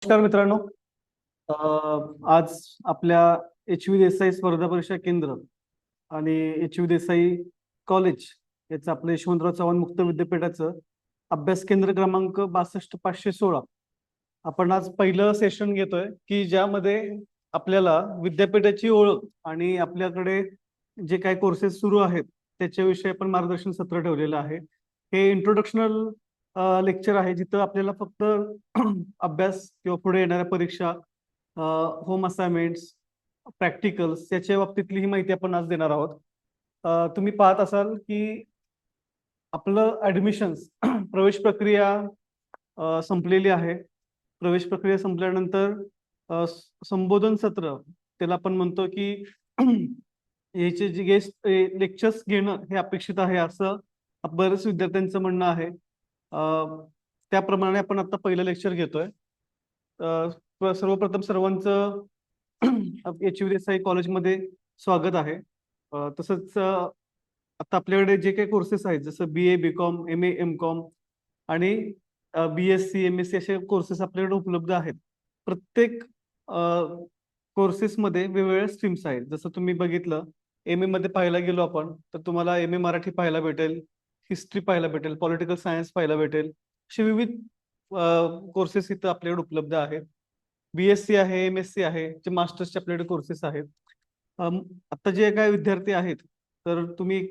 नमस्कार मित्रांनो. आज आपल्या एच.व्ही. देसाई स्पर्धा परीक्षा केंद्र आणि एच.व्ही. देसाई कॉलेज याचं आपलं यशवंतराव चव्हाण मुक्त विद्यापीठाचं अभ्यास केंद्र क्रमांक 62,516 आपण आज पहिलं सेशन घेतोय की ज्यामध्ये आपल्याला विद्यापीठाची ओळख आणि आपल्याकडे जे काही कोर्सेस सुरू आहेत त्याच्याविषयी आपण मार्गदर्शन सत्र ठेवलेलं आहे. हे इंट्रोडक्शनल लेक्चर आहे जिथं आपल्याला फक्त अभ्यास किंवा पुढे येणाऱ्या परीक्षा, होम असाइनमेंट्स, प्रॅक्टिकल्स याच्या बाबतीतली ही माहिती आपण आज देणार आहोत. तुम्ही पाहत असाल की आपलं ऍडमिशन्स प्रवेश प्रक्रिया संपलेली आहे. प्रवेश प्रक्रिया संपल्यानंतर संबोधन सत्र, त्याला आपण म्हणतो की याचे जे गेस्ट लेक्चर्स घेणं हे अपेक्षित आहे असं बरेच विद्यार्थ्यांचं म्हणणं आहे. त्याप्रमाणे आपण आता पहिलं लेक्चर घेतोय. सर्वप्रथम सर्वांचं एच.व्ही. देसाई कॉलेजमध्ये स्वागत आहे. तसंच आता आपल्याकडे जे काही कोर्सेस आहेत जसं BA, BCom, MA, MCom आणि BSc, MSc असे कोर्सेस आपल्याकडे उपलब्ध आहेत. प्रत्येक कोर्सेसमध्ये वेगवेगळ्या स्ट्रीम्स आहेत. जसं तुम्ही बघितलं MA मध्ये पाहायला गेलो आपण तर तुम्हाला MA मराठी पाहायला भेटेल, हिस्ट्री पाहायला भेटेल, पॉलिटिकल सायन्स पाहायला भेटेल. असे विविध कोर्सेस इथं आपल्याकडे उपलब्ध आहेत. BSc आहे, MSc आहे, जे मास्टर्सचे आपल्याकडे कोर्सेस आहेत. आता जे काय विद्यार्थी आहेत तर तुम्ही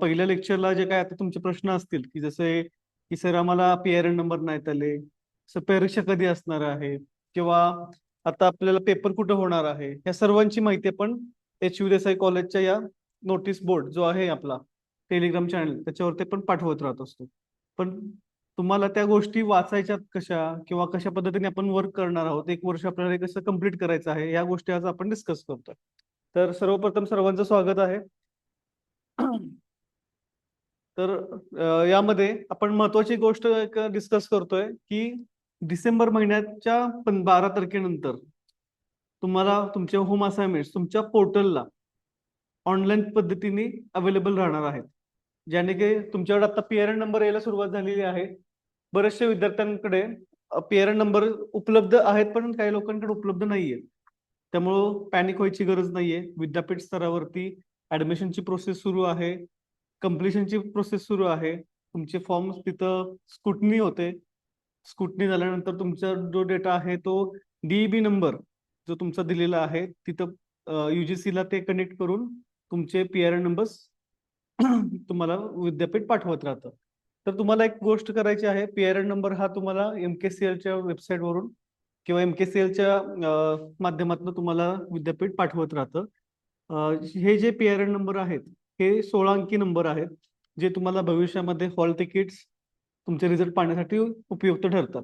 पहिल्या लेक्चरला जे काय आता तुमचे प्रश्न असतील की जसे की सर आम्हाला PRN नंबर नाहीत आले, सर परीक्षा कधी असणार आहे किंवा आता आपल्याला पेपर कुठं होणार आहे, या सर्वांची माहिती आपण एच.व्ही. देसाई कॉलेजच्या या नोटीस बोर्ड जो आहे आपला टेलिग्राम चॅनल त्याच्यावरती पण पाठवत राहत असतो. पण तुम्हाला त्या गोष्टी वाचायच्यात कशा किंवा कशा पद्धतीने आपण वर्क करणार आहोत, एक वर्ष आपल्याला हे कसं कम्प्लीट करायचं आहे, या गोष्टी आज आपण डिस्कस करतोय. तर सर्वप्रथम सर्वांचं स्वागत आहे. तर यामध्ये आपण महत्वाची गोष्ट डिस्कस करतोय की डिसेंबर महिन्याच्या 12 तारखेनंतर तुम्हाला तुमचे होम असाइनमेंट्स तुमच्या पोर्टलला ऑनलाईन पद्धतीने अवेलेबल राहणार आहेत. ज्याने की तुमच्याकडे आता PRN नंबर यायला सुरुवात झालेली आहे. बरेचशा विद्यार्थ्यांकडे PRN नंबर उपलब्ध आहेत पण काही लोकांकडे उपलब्ध नाहीये. त्यामुळं पॅनिक व्हायची गरज नाहीये. विद्यापीठ स्तरावरती ऍडमिशनची प्रोसेस सुरू आहे, कम्प्लिशनची प्रोसेस सुरू आहे. तुमचे फॉर्म तिथं स्कुटनी होते. स्कुटनी झाल्यानंतर तुमचा जो डेटा आहे तो DEB नंबर जो तुमचा दिलेला आहे तिथं UGC ला ते कनेक्ट करून तुमचे PRN नंबर्स तुम्हाला विद्यापीठ पाठवत राहतं. तर तुम्हाला एक गोष्ट करायची आहे, PRN नंबर हा तुम्हाला MKCLच्या वेबसाईटवरून किंवा MKCLच्या माध्यमातून तुम्हाला विद्यापीठ पाठवत राहतं. हे जे PRN नंबर आहेत हे 16 अंकी नंबर आहेत जे तुम्हाला भविष्यामध्ये हॉल तिकीट्स तुमचे रिझल्ट पाहण्यासाठी उपयुक्त ठरतात.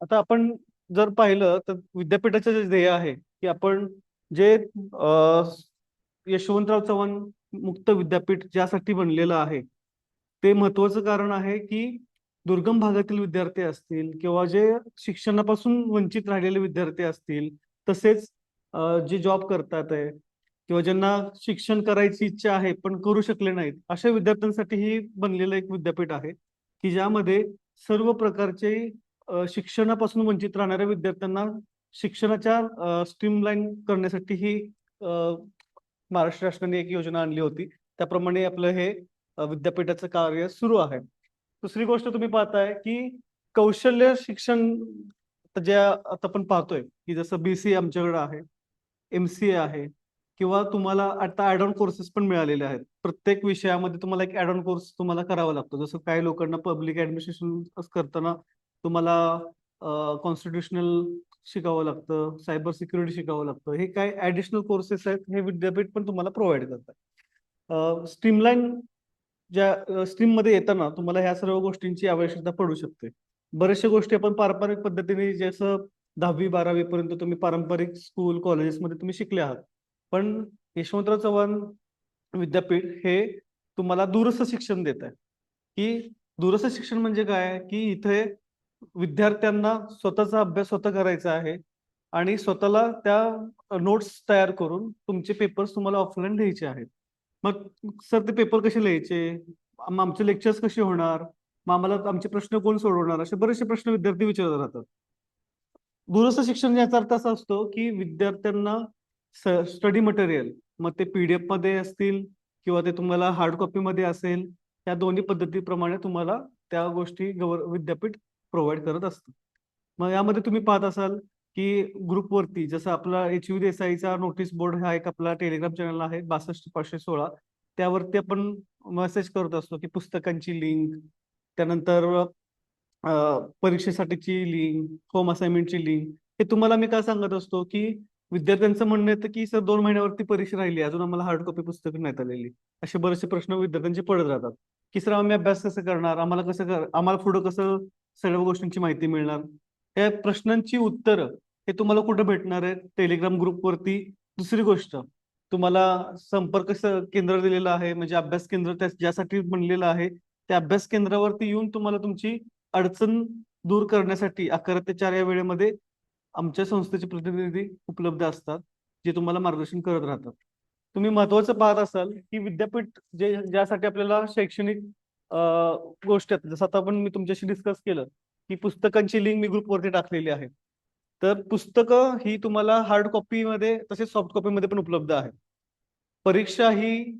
आता आपण जर पाहिलं तर विद्यापीठाचं जे ध्येय आहे की आपण जे यशवंतराव चव्हाण मुक्त विद्यापीठ ज्यासाठी बनलेलं आहे ते महत्वाचं कारण आहे की दुर्गम भागातील विद्यार्थी असतील किंवा जे शिक्षणापासून वंचित राहिलेले विद्यार्थी असतील, तसेच जे जॉब करतात आहे किंवा ज्यांना शिक्षण करायची इच्छा आहे पण करू शकले नाहीत अशा विद्यार्थ्यांसाठी ही बनलेलं एक विद्यापीठ आहे की ज्यामध्ये सर्व प्रकारचे शिक्षणापासून वंचित राहणाऱ्या विद्यार्थ्यांना शिक्षणाच्या स्ट्रीमलाईन करण्यासाठी ही महाराष्ट्र शासनाने एक योजना आणली होती. त्याप्रमाणे आपलं हे विद्यापीठाचं कार्य सुरू आहे. दुसरी गोष्ट तुम्ही पाहताय की कौशल्य शिक्षण ज्या आता आपण पाहतोय की जसं BCA आमच्याकडे आहे, MCA आहे किंवा तुम्हाला आता ऍड ऑन कोर्सेस पण मिळालेले आहेत. प्रत्येक विषयामध्ये तुम्हाला एक ऍड ऑन कोर्स तुम्हाला करावा लागतो. जसं काही लोकांना पब्लिक ऍडमिनिस्ट्रेशन करताना तुम्हाला कॉन्स्टिट्यूशनल शिकावं लागतं, सायबर सिक्युरिटी शिकावं लागतं. हे काय ऍडिशनल कोर्सेस आहेत हे विद्यापीठ पण तुम्हाला प्रोव्हाइड करतात. स्ट्रीमलाईन ज्या स्ट्रीम मध्ये येताना तुम्हाला ह्या सर्व गोष्टींची आवश्यकता पडू शकते. बऱ्याचशा गोष्टी आपण पारंपरिक पद्धतीने जसं 10वी 12वी पर्यंत तुम्ही पारंपरिक स्कूल कॉलेजेसमध्ये तुम्ही शिकले आहात, पण यशवंतराव चव्हाण विद्यापीठ हे तुम्हाला दूरस्थ शिक्षण देत आहे. की दूरस्थ शिक्षण म्हणजे काय की इथे विद्यार्थ्यांना स्वतःचा अभ्यास स्वतः करायचा आहे आणि स्वतःला त्या नोट्स तयार करून तुमचे पेपर्स तुम्हाला ऑफलाईन लिहायचे आहेत. मग सर ते पेपर कसे लिहायचे, आमचे लेक्चर्स कसे होणार, मग आम्हाला आमचे प्रश्न कोण सोडवणार, असे बरेचसे प्रश्न विद्यार्थी विचारत राहतात. दूरस्थ शिक्षण याचा अर्थ असा असतो की विद्यार्थ्यांना स्टडी मटेरियल, मग ते पीडीएफ मध्ये असतील किंवा ते तुम्हाला हार्ड कॉपी मध्ये असेल, या दोन्ही पद्धतीप्रमाणे तुम्हाला त्या गोष्टी विद्यापीठ प्रोव्हाइड करत असतं. मग यामध्ये तुम्ही पाहत असाल की ग्रुपवरती जसं आपला HU देसाईचा नोटीस बोर्ड हा एक आपला टेलिग्राम चॅनल आहे 62 516, त्यावरती आपण मेसेज करत असतो की पुस्तकांची लिंक, त्यानंतर परीक्षेसाठीची लिंक, होम असाइनमेंटची लिंक, हे तुम्हाला मी काय सांगत असतो की विद्यार्थ्यांचं म्हणणं येतं की सर 2 महिन्यावरती परीक्षा राहिली, अजून आम्हाला हार्ड कॉपी पुस्तकं नाहीत आलेली. असे बरेचसे प्रश्न विद्यार्थ्यांचे पडत राहतात की सर आम्ही अभ्यास कसं करणार, आम्हाला पुढं कसं सर्व गोष्टींची माहिती मिळणार. या प्रश्नांची उत्तरं हे तुम्हाला कुठं भेटणार आहे? टेलिग्राम ग्रुपवरती. दुसरी गोष्ट, तुम्हाला संपर्क केंद्र दिलेलं आहे, म्हणजे अभ्यास केंद्र ज्यासाठी बनलेलं आहे त्या अभ्यास केंद्रावरती येऊन तुम्हाला तुमची अडचण दूर करण्यासाठी 11 ते 4 या वेळेमध्ये आमच्या संस्थेचे प्रतिनिधी उपलब्ध असतात, जे तुम्हाला मार्गदर्शन करत राहतात. तुम्ही महत्वाचं पाहत असाल की विद्यापीठ ज्यासाठी आपल्याला शैक्षणिक गोष्टी आहेत, जसं आता आपण मी तुमच्याशी डिस्कस केलं की पुस्तकांची लिंक मी ग्रुपवरती टाकलेली आहे. तर पुस्तकं ही तुम्हाला हार्ड कॉपीमध्ये तसेच सॉफ्ट कॉपीमध्ये पण उपलब्ध आहे. परीक्षा ही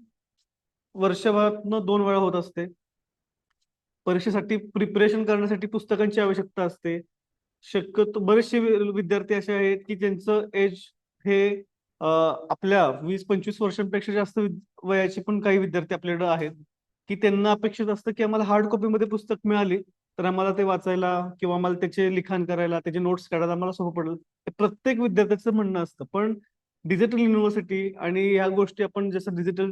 वर्षभरातनं 2 वेळा होत असते. परीक्षेसाठी प्रिपरेशन करण्यासाठी पुस्तकांची आवश्यकता असते. शक्यतो बरेचसे विद्यार्थी असे आहेत की त्यांचं एज हे आपल्या 20-25 वर्षांपेक्षा जास्त वयाचे पण काही विद्यार्थी आपल्याकडे आहेत की त्यांना अपेक्षित असतं की आम्हाला हार्ड कॉपीमध्ये पुस्तक मिळाली तर आम्हाला ते वाचायला किंवा आम्हाला त्याचे लिखाण करायला, त्याचे नोट्स काढायला आम्हाला सोपं पडेल. हे प्रत्येक विद्यार्थ्याचं म्हणणं असतं. पण डिजिटल युनिव्हर्सिटी आणि ह्या गोष्टी आपण जसं डिजिटल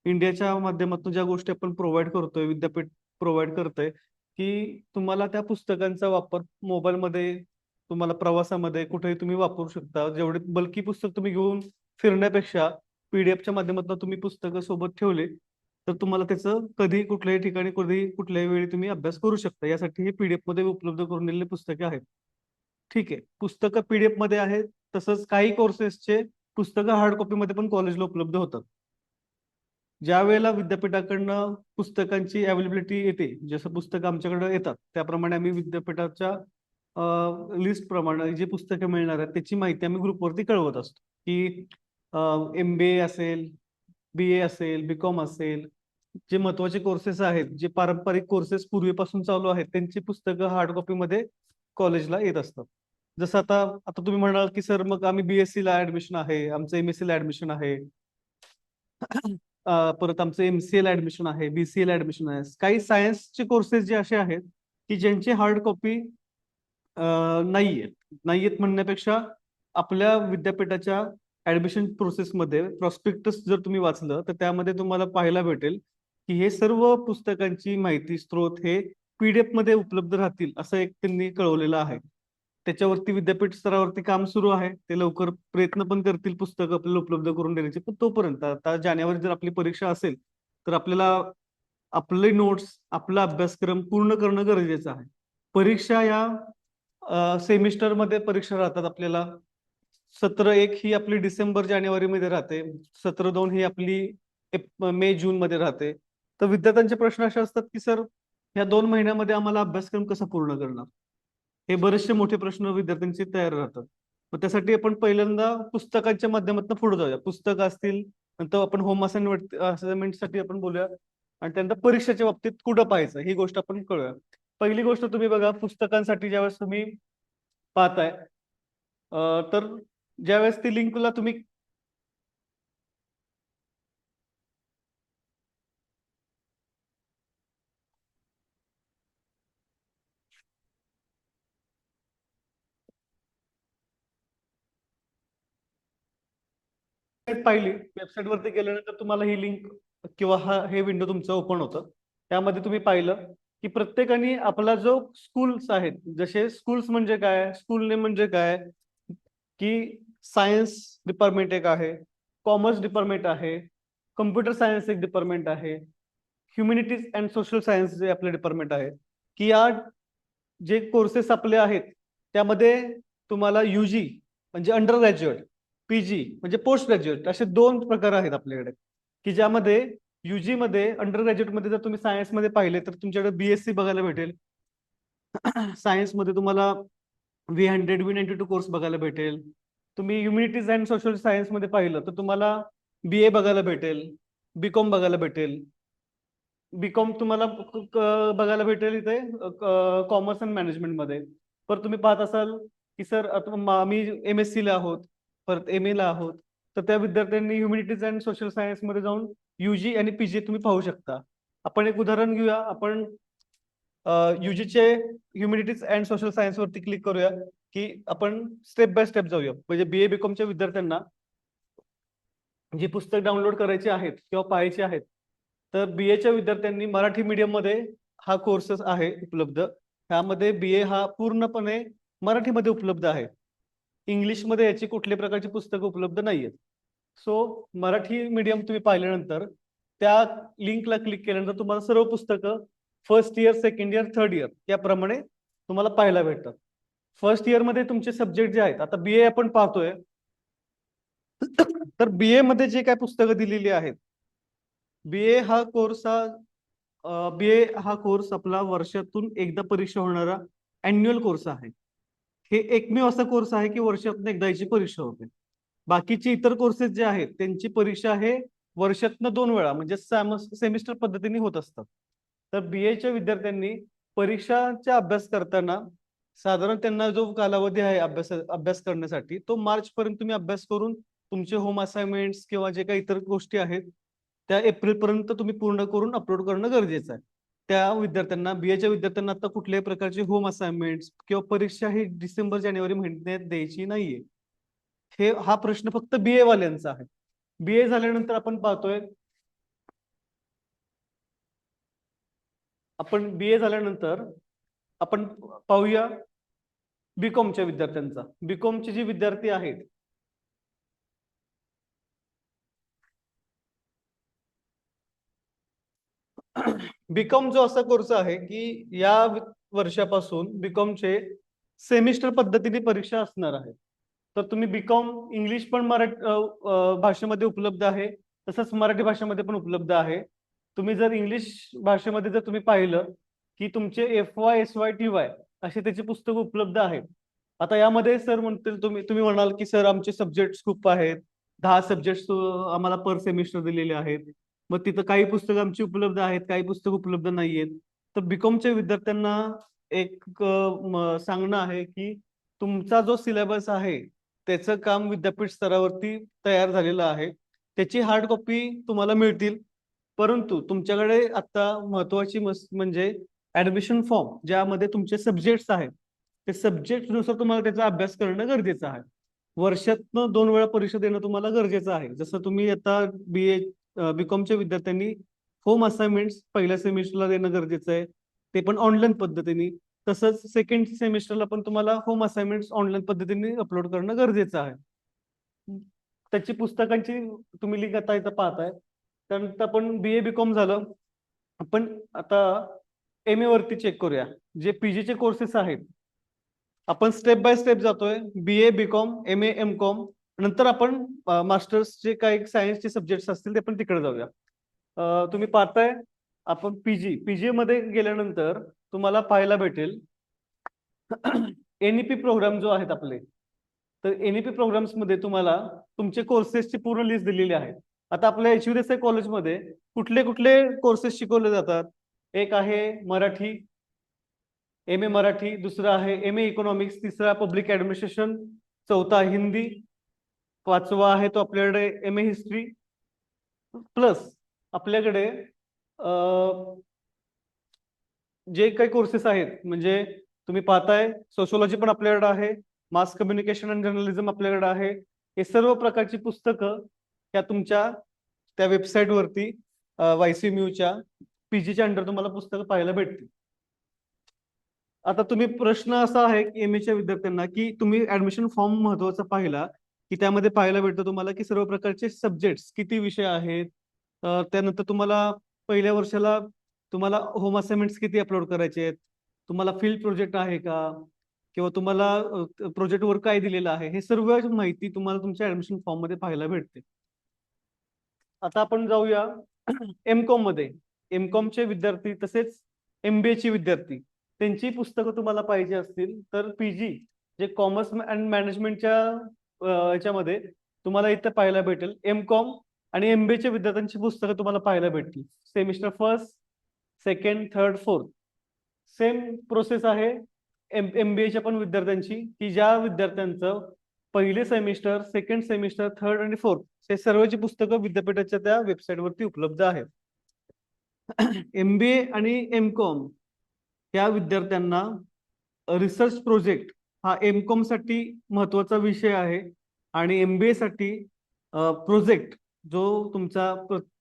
इंडियाच्या माध्यमातून ज्या गोष्टी आपण प्रोव्हाइड करतोय, विद्यापीठ प्रोव्हाइड करतंय की तुम्हाला त्या पुस्तकांचा वापर मोबाईलमध्ये, तुम्हाला प्रवासामध्ये कुठेही तुम्ही वापरू शकता. जेवढे बल्की पुस्तक तुम्ही घेऊन फिरण्यापेक्षा पीडीएफच्या माध्यमातून तुम्ही पुस्तकं सोबत ठेवले तर तुम्हाला त्याचं कधी कुठल्याही ठिकाणी कधी कुठल्याही वेळी तुम्ही अभ्यास करू शकता. यासाठी हे पीडीएफ मध्ये उपलब्ध करून दिलेली पुस्तके आहेत. ठीक आहे, पुस्तकं पीडीएफ मध्ये आहेत. तसंच काही कोर्सेसचे पुस्तकं हार्ड कॉपीमध्ये पण कॉलेजला उपलब्ध होतात. ज्या वेळेला विद्यापीठाकडनं पुस्तकांची अवेलेबिलिटी येते, जसं पुस्तकं आमच्याकडे येतात त्याप्रमाणे आम्ही विद्यापीठाच्या लिस्ट प्रमाणे जे पुस्तकं मिळणार आहेत त्याची माहिती आम्ही ग्रुपवरती कळवत असतो की MBA असेल, BA असेल, BCom असेल, जे महत्वाचे कोर्सेस आहेत, जे पारंपरिक कोर्सेस पूर्वीपासून चालू आहेत, त्यांची पुस्तकं हार्ड कॉपीमध्ये कॉलेजला येत असतात. जसं आता आता तुम्ही म्हणाल की सर मग आम्ही BSc ला ऍडमिशन आहे, आमचं MSc ला ऍडमिशन आहे, परत आमचं MCA ला ऍडमिशन आहे, BCA ला ऍडमिशन आहे. काही सायन्सचे कोर्सेस जे असे आहेत की ज्यांची हार्ड कॉपी नाहीयेत. नाहीयेत म्हणण्यापेक्षा आपल्या विद्यापीठाच्या ऍडमिशन प्रोसेसमध्ये प्रॉस्पेक्टस जर तुम्ही वाचलं तर त्यामध्ये तुम्हाला पाहायला भेटेल की हे सर्व पुस्तकांची माहिती स्त्रोत हे पीडीएफ मध्ये उपलब्ध राहतील असं एक त्यांनी कळवलेलं आहे. त्याच्यावरती विद्यापीठ स्तरावरती काम सुरू आहे. ते लवकर प्रयत्न पण करतील पुस्तकं आपल्याला उपलब्ध करून देण्याचे. पण तोपर्यंत आता जानेवारी जर आपली परीक्षा असेल तर आपल्याला आपले नोट्स, आपला अभ्यासक्रम पूर्ण करणं गरजेचं आहे. परीक्षा या सेमिस्टर मध्ये परीक्षा राहतात आपल्याला. सत्र 1 ही आपली डिसेंबर जानेवारी मध्ये राहते, सत्र 2 ही आपली मे जून मध्ये राहते. तर विद्यार्थ्यांचे प्रश्न असे असतात की सर या 2 महिन्यामध्ये आम्हाला अभ्यासक्रम कसा पूर्ण करणार, हे बरेचसे मोठे प्रश्न विद्यार्थ्यांचे तयार राहतात. मग त्यासाठी आपण पहिल्यांदा पुस्तकांच्या माध्यमातून पुढे जाऊया. पुस्तकं असतील, नंतर आपण होम असाइनमेंट साठी आपण बोलूया आणि त्यानंतर परीक्षेच्या बाबतीत कुठं पाहायचं ही गोष्ट आपण कळूया. पहिली गोष्ट तुम्ही बघा, पुस्तकांसाठी ज्यावेळेस तुम्ही पाहताय तर ज्यावेळेस ती लिंकला तुम्ही पाहिली, वेबसाईट वरती गेल्यानंतर तुम्हाला ही लिंक किंवा हे विंडो तुमचं ओपन होतं. त्यामध्ये तुम्ही पाहिलं की प्रत्येकाने आपला जो स्कूल्स आहेत, जसे स्कूल्स म्हणजे काय, स्कूल नेम म्हणजे काय, की सायन्स डिपार्टमेंट एक आहे, कॉमर्स डिपार्टमेंट आहे, कम्प्युटर सायन्स एक डिपार्टमेंट आहे, ह्युमॅनिटीज अँड सोशल सायन्स जे आपले डिपार्टमेंट आहे, की या जे कोर्सेस आपले आहेत त्यामध्ये तुम्हाला UG म्हणजे अंडर ग्रॅज्युएट, PG म्हणजे पोस्ट ग्रॅज्युएट, असे 2 प्रकार आहेत आपल्याकडे. की ज्यामध्ये UG मध्ये, अंडर ग्रॅज्युएट मध्ये जर तुम्ही सायन्स मध्ये पाहिले तर तुमच्याकडे BSc बघायला भेटेल. सायन्स मध्ये तुम्हाला V100 V92 कोर्स बघायला भेटेल. तुम्ही ह्युमॅनिटीज अँड सोशल सायन्स मध्ये पाहिलं तर तुम्हाला BA बघायला भेटेल, बीकॉम बघायला भेटेल. बीकॉम तुम्हाला बघायला भेटेल इथे कॉमर्स अँड मॅनेजमेंट मध्ये. पर तुम्ही पाहत असाल की सर आम्ही MSc ला आहोत, परत MA ला आहोत, तर त्या विद्यार्थ्यांनी ह्युमॅनिटीज अँड सोशल सायन्स मध्ये जाऊन UG आणि PG तुम्ही पाहू शकता. आपण एक उदाहरण घेऊया. आपण UGचे ह्युमॅनिटीज अँड सोशल सायन्स वरती क्लिक करूया की आपण स्टेप बाय स्टेप जाऊया. म्हणजे BA बीकॉमच्या विद्यार्थ्यांना जी पुस्तक डाउनलोड करायची आहेत किंवा पाहायची आहेत, तर BAच्या विद्यार्थ्यांनी मराठी मीडियम मध्ये हा कोर्सेस आहे उपलब्ध. त्यामध्ये BA हा पूर्णपणे मराठीमध्ये उपलब्ध आहे. इंग्लिशमध्ये याची कुठल्याही प्रकारची पुस्तकं उपलब्ध नाहीयेत. सो मराठी मीडियम तुम्ही पाहिल्यानंतर त्या लिंकला क्लिक केल्यानंतर तुम्हाला सर्व पुस्तकं first year, second year, third year याप्रमाणे तुम्हाला पाहायला भेटतात. फर्स्ट इयर मध्ये तुमचे सब्जेक्ट जे आहेत, आता BA आपण पाहतोय, तर BA मध्ये जे काय पुस्तकं दिलेली आहेत, BA हा कोर्स आपला वर्षातून एकदा परीक्षा होणारा अॅन्युअल कोर्स आहे. हे एकमेव असा कोर्स आहे की वर्षातून एकदा याची परीक्षा होते. बाकीचे इतर कोर्सेस जे आहेत त्यांची परीक्षा हे वर्षातनं 2 वेळा म्हणजे सेमिस्टर पद्धतीने होत असतात. तर BAच्या विद्यार्थ्यांनी परीक्षाचा अभ्यास करताना साधारण त्यांना जो कालावधी आहे अभ्यास करण्यासाठी, तो मार्च पर्यंत तुम्ही अभ्यास करून तुमचे होम असाइनमेंट्स किंवा जे काही इतर गोष्टी आहेत त्या एप्रिल पर्यंत तुम्ही पूर्ण करून अपलोड करणं गरजेचं आहे. त्या विद्यार्थ्यांना, BAच्या विद्यार्थ्यांना आता कुठल्याही प्रकारचे होम असाइनमेंट्स किंवा परीक्षा ही डिसेंबर जानेवारी महिन्यात द्यायची नाहीये. हा प्रश्न फक्त BA वाल्यांचा आहे. BA झाल्यानंतर आपण पाहतोय, BA झाल्यानंतर आपण पाहूया बीकॉमच्या विद्यार्थ्यांचा. बीकॉमचे जे विद्यार्थी आहेत, बीकॉम जो असा कोर्स आहे की या वर्षापासून बीकॉमचे सेमिस्टर पद्धतीने परीक्षा असणार आहे. तर तुम्ही बीकॉम इंग्लिश पण मराठी भाषेमध्ये उपलब्ध आहे, तसंच मराठी भाषेमध्ये पण उपलब्ध आहे. तुम्ही जर इंग्लिश भाषेमध्ये जर तुम्ही पाहिलं की तुमचे FY SY TY असे त्याची पुस्तकं उपलब्ध आहेत. आता यामध्ये सर म्हणतील, तुम्ही म्हणाल की सर आमचे सब्जेक्ट खूप आहेत, 10 सब्जेक्ट आम्हाला पर सेमिस्टर दिलेले आहेत, मग तिथं काही पुस्तकं आमची उपलब्ध आहेत, काही पुस्तकं उपलब्ध नाहीयेत. तर बीकॉमच्या विद्यार्थ्यांना एक सांगणं आहे की तुमचा जो सिलेबस आहे त्याचं काम विद्यापीठ स्तरावरती तयार झालेलं आहे. त्याची हार्ड कॉपी तुम्हाला मिळतील, परंतु तुमच्याकडे आता महत्वाची म्हणजे ऍडमिशन फॉर्म ज्यामध्ये तुमचे सब्जेक्ट्स आहेत, ते सब्जेक्ट नुसार तुम्हाला त्याचा अभ्यास करणं गरजेचं आहे. वर्षातनं 2 वेळा परीक्षा देणं तुम्हाला गरजेचं आहे. जसं तुम्ही आता बीकॉमच्या विद्यार्थ्यांनी होम असाइनमेंट्स पहिल्या सेमिस्टरला देणं गरजेचं आहे, ते पण ऑनलाईन पद्धतीने. तसंच सेकंड सेमिस्टरला पण तुम्हाला होम असाइनमेंट्स ऑनलाईन पद्धतीने अपलोड करणं गरजेचं आहे. त्याची पुस्तकांची तुम्ही लिंक आता इथं पाहताय. त्यानंतर आपण BA बीकॉम झालं. आपण आता MA वरती चेक करूया. जे PG चे कोर्सेस आहेत, आपण स्टेप बाय स्टेप जातोय. BA बीकॉम, MA MCOM, नंतर आपण मास्टर्स जे काही सायन्सचे सब्जेक्ट्स असतील ते पण तिकडे जाऊया. तुम्ही पाहताय आपण PG मध्ये गेल्यानंतर तुम्हाला पाहायला भेटेल NEP प्रोग्राम जो आहेत आपले. तर NEP प्रोग्राम्स मध्ये तुम्हाला तुमचे कोर्सेसची पूर्ण लिस्ट दिलेली आहे. आता आपल्या HUDSI कॉलेजमध्ये कुठले कुठले कोर्सेस शिकवले जातात? एक आहे मराठी, MA मराठी, दुसरा आहे MA इकॉनॉमिक्स, तिसरा पब्लिक ऍडमिनिस्ट्रेशन, चौथा हिंदी, पाचवा आहे तो आपल्याकडे MA हिस्ट्री, प्लस आपल्याकडे जे काही कोर्सेस आहेत, म्हणजे तुम्ही पाहताय सोशोलॉजी पण आपल्याकडे आहे, मास कम्युनिकेशन अँड जर्नलिझम आपल्याकडे आहे. हे सर्व प्रकारची पुस्तकं त्या तुमच्या त्या वेबसाईट वरती YCMUच्या PGच्या अंडर तुम्हाला पुस्तकं पाहायला भेटतील. आता तुम्ही प्रश्न असा आहे की MAच्या विद्यार्थ्यांना की तुम्ही ऍडमिशन फॉर्म महत्वाचा पाहिला की त्यामध्ये पाहायला भेटतं तुम्हाला की सर्व प्रकारचे सब्जेक्ट्स किती विषय आहेत, त्यानंतर तुम्हाला पहिल्या वर्षाला तुम्हाला होम असाइनमेंट्स किती अपलोड करायचे आहेत, तुम्हाला फील्ड प्रोजेक्ट आहे का, किंवा तुम्हाला प्रोजेक्ट वर्क काय दिलेलं आहे, हे सर्व माहिती तुम्हाला तुमच्या ऍडमिशन फॉर्म मध्ये पाहायला भेटते. आता आपण जाऊया MCOM मध्ये. MCOM चे विद्यार्थी तसेच MBA चे विद्यार्थी त्यांची पुस्तकं तुम्हाला पाहिजे असतील तर PG जे कॉमर्स अँड मॅनेजमेंटच्या याच्यामध्ये तुम्हाला इथं पाहायला भेटेल एमकॉम आणि एमबीए च्या विद्यार्थ्यांची पुस्तकं तुम्हाला पाहायला भेटतील. Semester first, second, third, fourth same process आहे एमबीएच्या पण विद्यार्थ्यांची, की ज्या विद्यार्थ्यांचं पहिले सेमिस्टर, सेकंड सेमिस्टर, थर्ड आणि फोर्थ हे सर्वची पुस्तकं विद्यापीठाच्या त्या वेबसाईटवरती उपलब्ध आहेत. एमबीए आणि एमकॉम या विद्यार्थ्यांना रिसर्च प्रोजेक्ट हा एमकॉम साठी महत्वाचा विषय आहे आणि एमबीए साठी प्रोजेक्ट जो तुमचा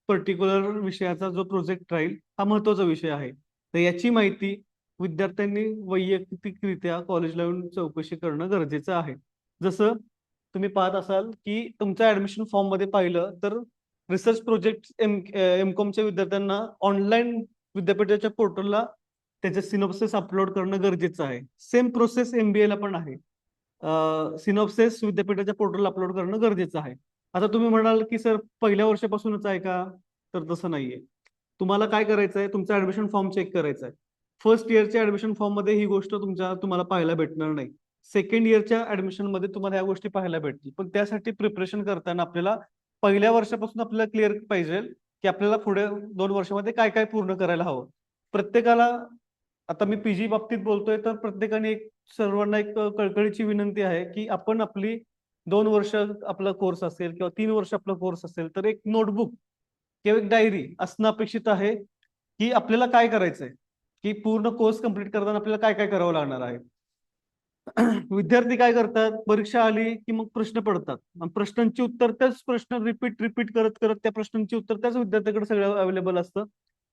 पर्टिक्युलर विषयाचा जो प्रोजेक्ट राहील हा महत्वाचा विषय आहे. तर याची माहिती विद्यार्थ्यांनी वैयक्तिकरित्या कॉलेजला येऊन चौकशी करणं गरजेचं आहे. जसं तुम्ही पाहत असाल की तुमच्या ऍडमिशन फॉर्म मध्ये पाहिलं तर रिसर्च प्रोजेक्ट एमकॉमच्या विद्यार्थ्यांना ऑनलाईन विद्यापीठाच्या पोर्टलला त्याचे सिनॉप्सिस अपलोड करणं गरजेचं आहे. सेम प्रोसेस एमबीए ला पण आहे. सिनॉप्सिस विद्यापीठाच्या पोर्टलला अपलोड करणं गरजेचं आहे. आता तुम्ही म्हणाल की सर पहिल्या वर्षापासूनच आहे का? तर तसं नाहीये. तुम्हाला काय करायचं आहे, तुमचा ऍडमिशन फॉर्म चेक करायचा आहे. फर्स्ट इयरच्या ऍडमिशन फॉर्म मध्ये ही गोष्ट तुम्हाला पाहायला भेटणार नाही. सेकंड इयरच्या ऍडमिशन मध्ये तुम्हाला या गोष्टी पाहायला भेटतील. पण त्यासाठी प्रिपरेशन करताना आपल्याला पहिल्या वर्षापासून आपल्याला क्लिअर पाहिजे की आपल्याला पुढे 2 वर्षामध्ये काय काय पूर्ण करायला हवं. प्रत्येकाला आता मी पीजी बाबतीत बोलतोय तर प्रत्येकाने सर्वांना एक कळकळीची विनंती आहे की आपण आपली 2 वर्ष आपला कोर्स असेल किंवा 3 वर्ष आपला कोर्स असेल तर एक नोटबुक किंवा एक डायरी असणं अपेक्षित आहे की आपल्याला काय करायचंय, की पूर्ण कोर्स कंप्लीट करताना आपल्याला काय काय करावं लागणार आहे. विद्यार्थी काय करतात, परीक्षा आली की मग प्रश्न पडतात. प्रश्नांची उत्तर त्याच प्रश्न रिपीट रिपीट करत करत त्या प्रश्नांची उत्तर त्याच विद्यार्थ्याकडे सगळं अवेलेबल असतं,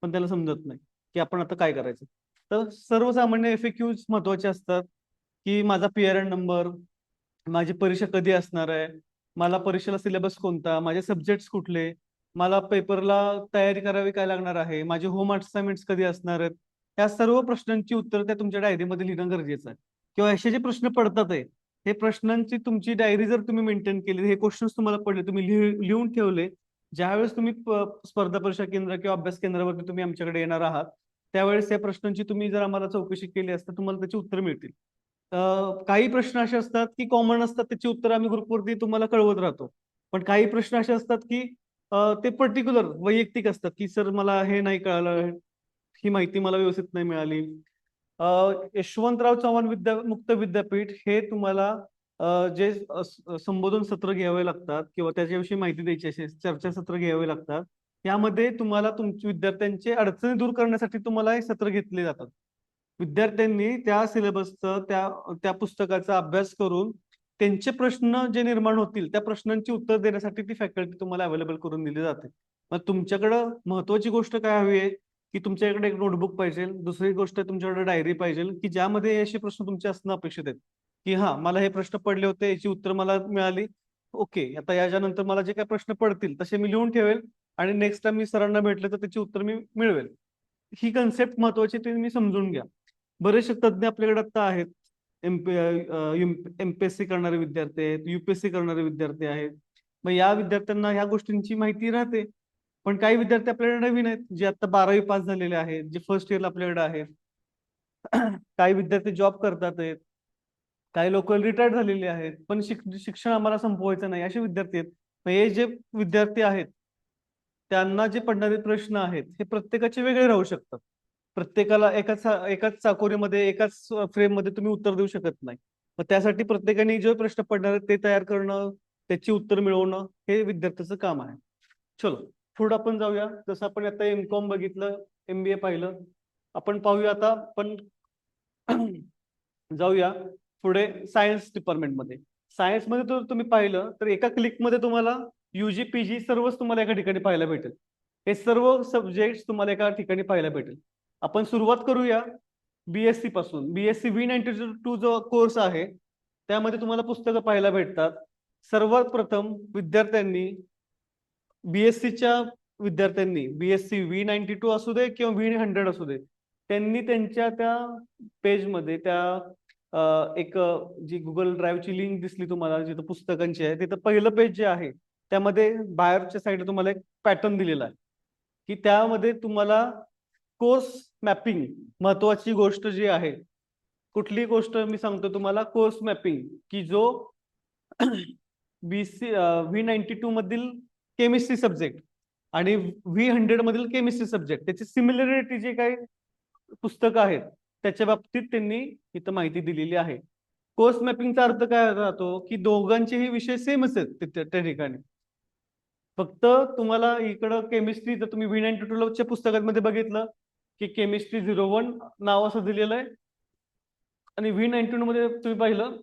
पण त्याला समजत नाही की आपण आता काय करायचं. तर सर्वसामान्य एफएक्यूज महत्वाचे असतात की माझा पीआरएन नंबर, माझी परीक्षा कधी असणार आहे, मला परीक्षेला सिलेबस कोणता, माझे सब्जेक्ट्स कुठले, मला पेपरला तयारी करावी काय लागणार आहे, माझे होम असाइनमेंट्स कधी असणार आहेत, या सर्व प्रश्नांची उत्तर त्या तुमच्या डायरीमध्ये लिहिणं गरजेचं आहे. किंवा असे जे प्रश्न पडतात आहे, हे प्रश्नांची तुमची डायरी जर तुम्ही मेंटेन केली, हे क्वेश्चन्स तुम्हाला पडले, तुम्ही लिहून ठेवले, ज्यावेळेस तुम्ही स्पर्धा परीक्षा केंद्र किंवा अभ्यास केंद्रावरती तुम्ही आमच्याकडे येणार आहात, त्यावेळेस या प्रश्नांची तुम्ही जर आम्हाला चौकशी केली असता तुम्हाला त्याची उत्तर मिळतील. काही प्रश्न असे असतात की कॉमन असतात, त्याची उत्तर आम्ही ग्रुपवरती तुम्हाला कळवत राहतो. पण काही प्रश्न असे असतात की ते पर्टिक्युलर वैयक्तिक असतात की सर मला हे नाही कळालं, ही माहिती मला व्यवस्थित नाही मिळाली. यशवंतराव चव्हाण मुक्त विद्यापीठ हे तुम्हाला जे संबोधन सत्र घ्यावे लागतात किंवा त्याच्याविषयी माहिती द्यायची असेल, चर्चासत्र घ्यावे लागतात. यामध्ये तुम्हाला तुमच्या विद्यार्थ्यांचे अडचणी दूर करण्यासाठी तुम्हाला हे सत्र घेतले जातात. विद्यार्थ्यांनी त्या सिलेबसचं त्या पुस्तकाचा अभ्यास करून त्यांचे प्रश्न जे निर्माण होतील त्या प्रश्नांची उत्तर देण्यासाठी ती फॅकल्टी तुम्हाला अवेलेबल करून दिली जाते. मग तुमच्याकडं महत्वाची गोष्ट काय हवी आहे की तुमच्याकडे एक नोटबुक पाहिजे, दुसरी गोष्ट तुमच्याकडे डायरी पाहिजे की ज्यामध्ये असे प्रश्न तुमचे असणं अपेक्षित आहेत की हा मला हे प्रश्न पडले होते, याची उत्तर मला मिळाली. ओके, आता याच्यानंतर मला जे काही प्रश्न पडतील तसे मी लिहून ठेवेल आणि नेक्स्ट टाइम मी सरांना भेटले तर त्याची उत्तर मी मिळवेल. ही कन्सेप्ट महत्वाची तुम्ही समजून घ्या. बरेचसे तज्ज्ञ आपल्याकडे आता आहेत. एमपीएससी करणारे विद्यार्थी आहेत, युपीएससी करणारे विद्यार्थी आहेत. मग या विद्यार्थ्यांना ह्या गोष्टींची माहिती राहते. पण काही विद्यार्थी आपल्याकडे नवीन आहेत, जे आता 12वी पास झालेले आहेत, जे फर्स्ट इयरला आपल्याकडे आहेत. काही विद्यार्थी जॉब करतात आहेत, काही लोक रिटायर्ड झालेले आहेत, पण शिक्षण आम्हाला संपवायचं नाही असे विद्यार्थी आहेत. मग हे जे विद्यार्थी आहेत त्यांना जे पडणारे प्रश्न आहेत हे प्रत्येकाचे वेगळे राहू शकतात. प्रत्येकाला एकाच चाकोरीमध्ये एकाच फ्रेम मध्ये तुम्ही उत्तर देऊ शकत नाही. मग त्यासाठी प्रत्येकाने जे प्रश्न पडणार आहेत ते तयार करणं, त्याची उत्तर मिळवणं हे विद्यार्थ्याचं काम आहे. चलो पुढे आपण जाऊया. जसं आपण आता एमकॉम बघितलं, एमबीए पाहिलं, आपण पाहूया आता पण जाऊया पुढे सायन्स डिपार्टमेंटमध्ये. सायन्समध्ये जर तुम्ही पाहिलं तर एका क्लिकमध्ये तुम्हाला युजी पीजी सर्वच तुम्हाला एका ठिकाणी पाहायला भेटेल. हे सर्व सब्जेक्ट तुम्हाला एका ठिकाणी पाहायला भेटेल. आपण सुरुवात करूया बीएससी पासून. बीएससी V92 जो कोर्स आहे त्यामध्ये तुम्हाला पुस्तकं पाहायला भेटतात. सर्वात प्रथम बीएससीच्या विद्यार्थ्यांनी बीएससी V92 असू दे किंवा V100 असू दे, त्यांनी त्यांच्या त्या पेजमध्ये एक जी गुगल ड्राईव्हची लिंक दिसली तुम्हाला जिथं पुस्तकांची आहे, तिथं पहिलं पेज जे आहे त्यामध्ये बाहेरच्या साईडला तुम्हाला एक पॅटर्न दिलेला आहे की त्यामध्ये तुम्हाला कोर्स मॅपिंग महत्वाची गोष्ट जी आहे कुठली गोष्ट मी सांगतो तुम्हाला, कोर्स मॅपिंग, की जो V92 मधील केमिस्ट्री सब्जेक्ट आणि V100 मधील केमिस्ट्री सब्जेक्ट त्याची सिमिलरिटी जे काही पुस्तकं आहेत त्याच्या बाबतीत त्यांनी इथं माहिती दिलेली आहे. कोर्स मॅपिंगचा अर्थ काय राहतो, की दोघांचेही विषय सेमच आहेत त्या ठिकाणी. फक्त तुम्हाला इकडं केमिस्ट्री जर तुम्ही V92 पुस्तकांमध्ये बघितलं की केमिस्ट्री 01 नाव असं दिलेलं आहे आणि V92 मध्ये तुम्ही पाहिलं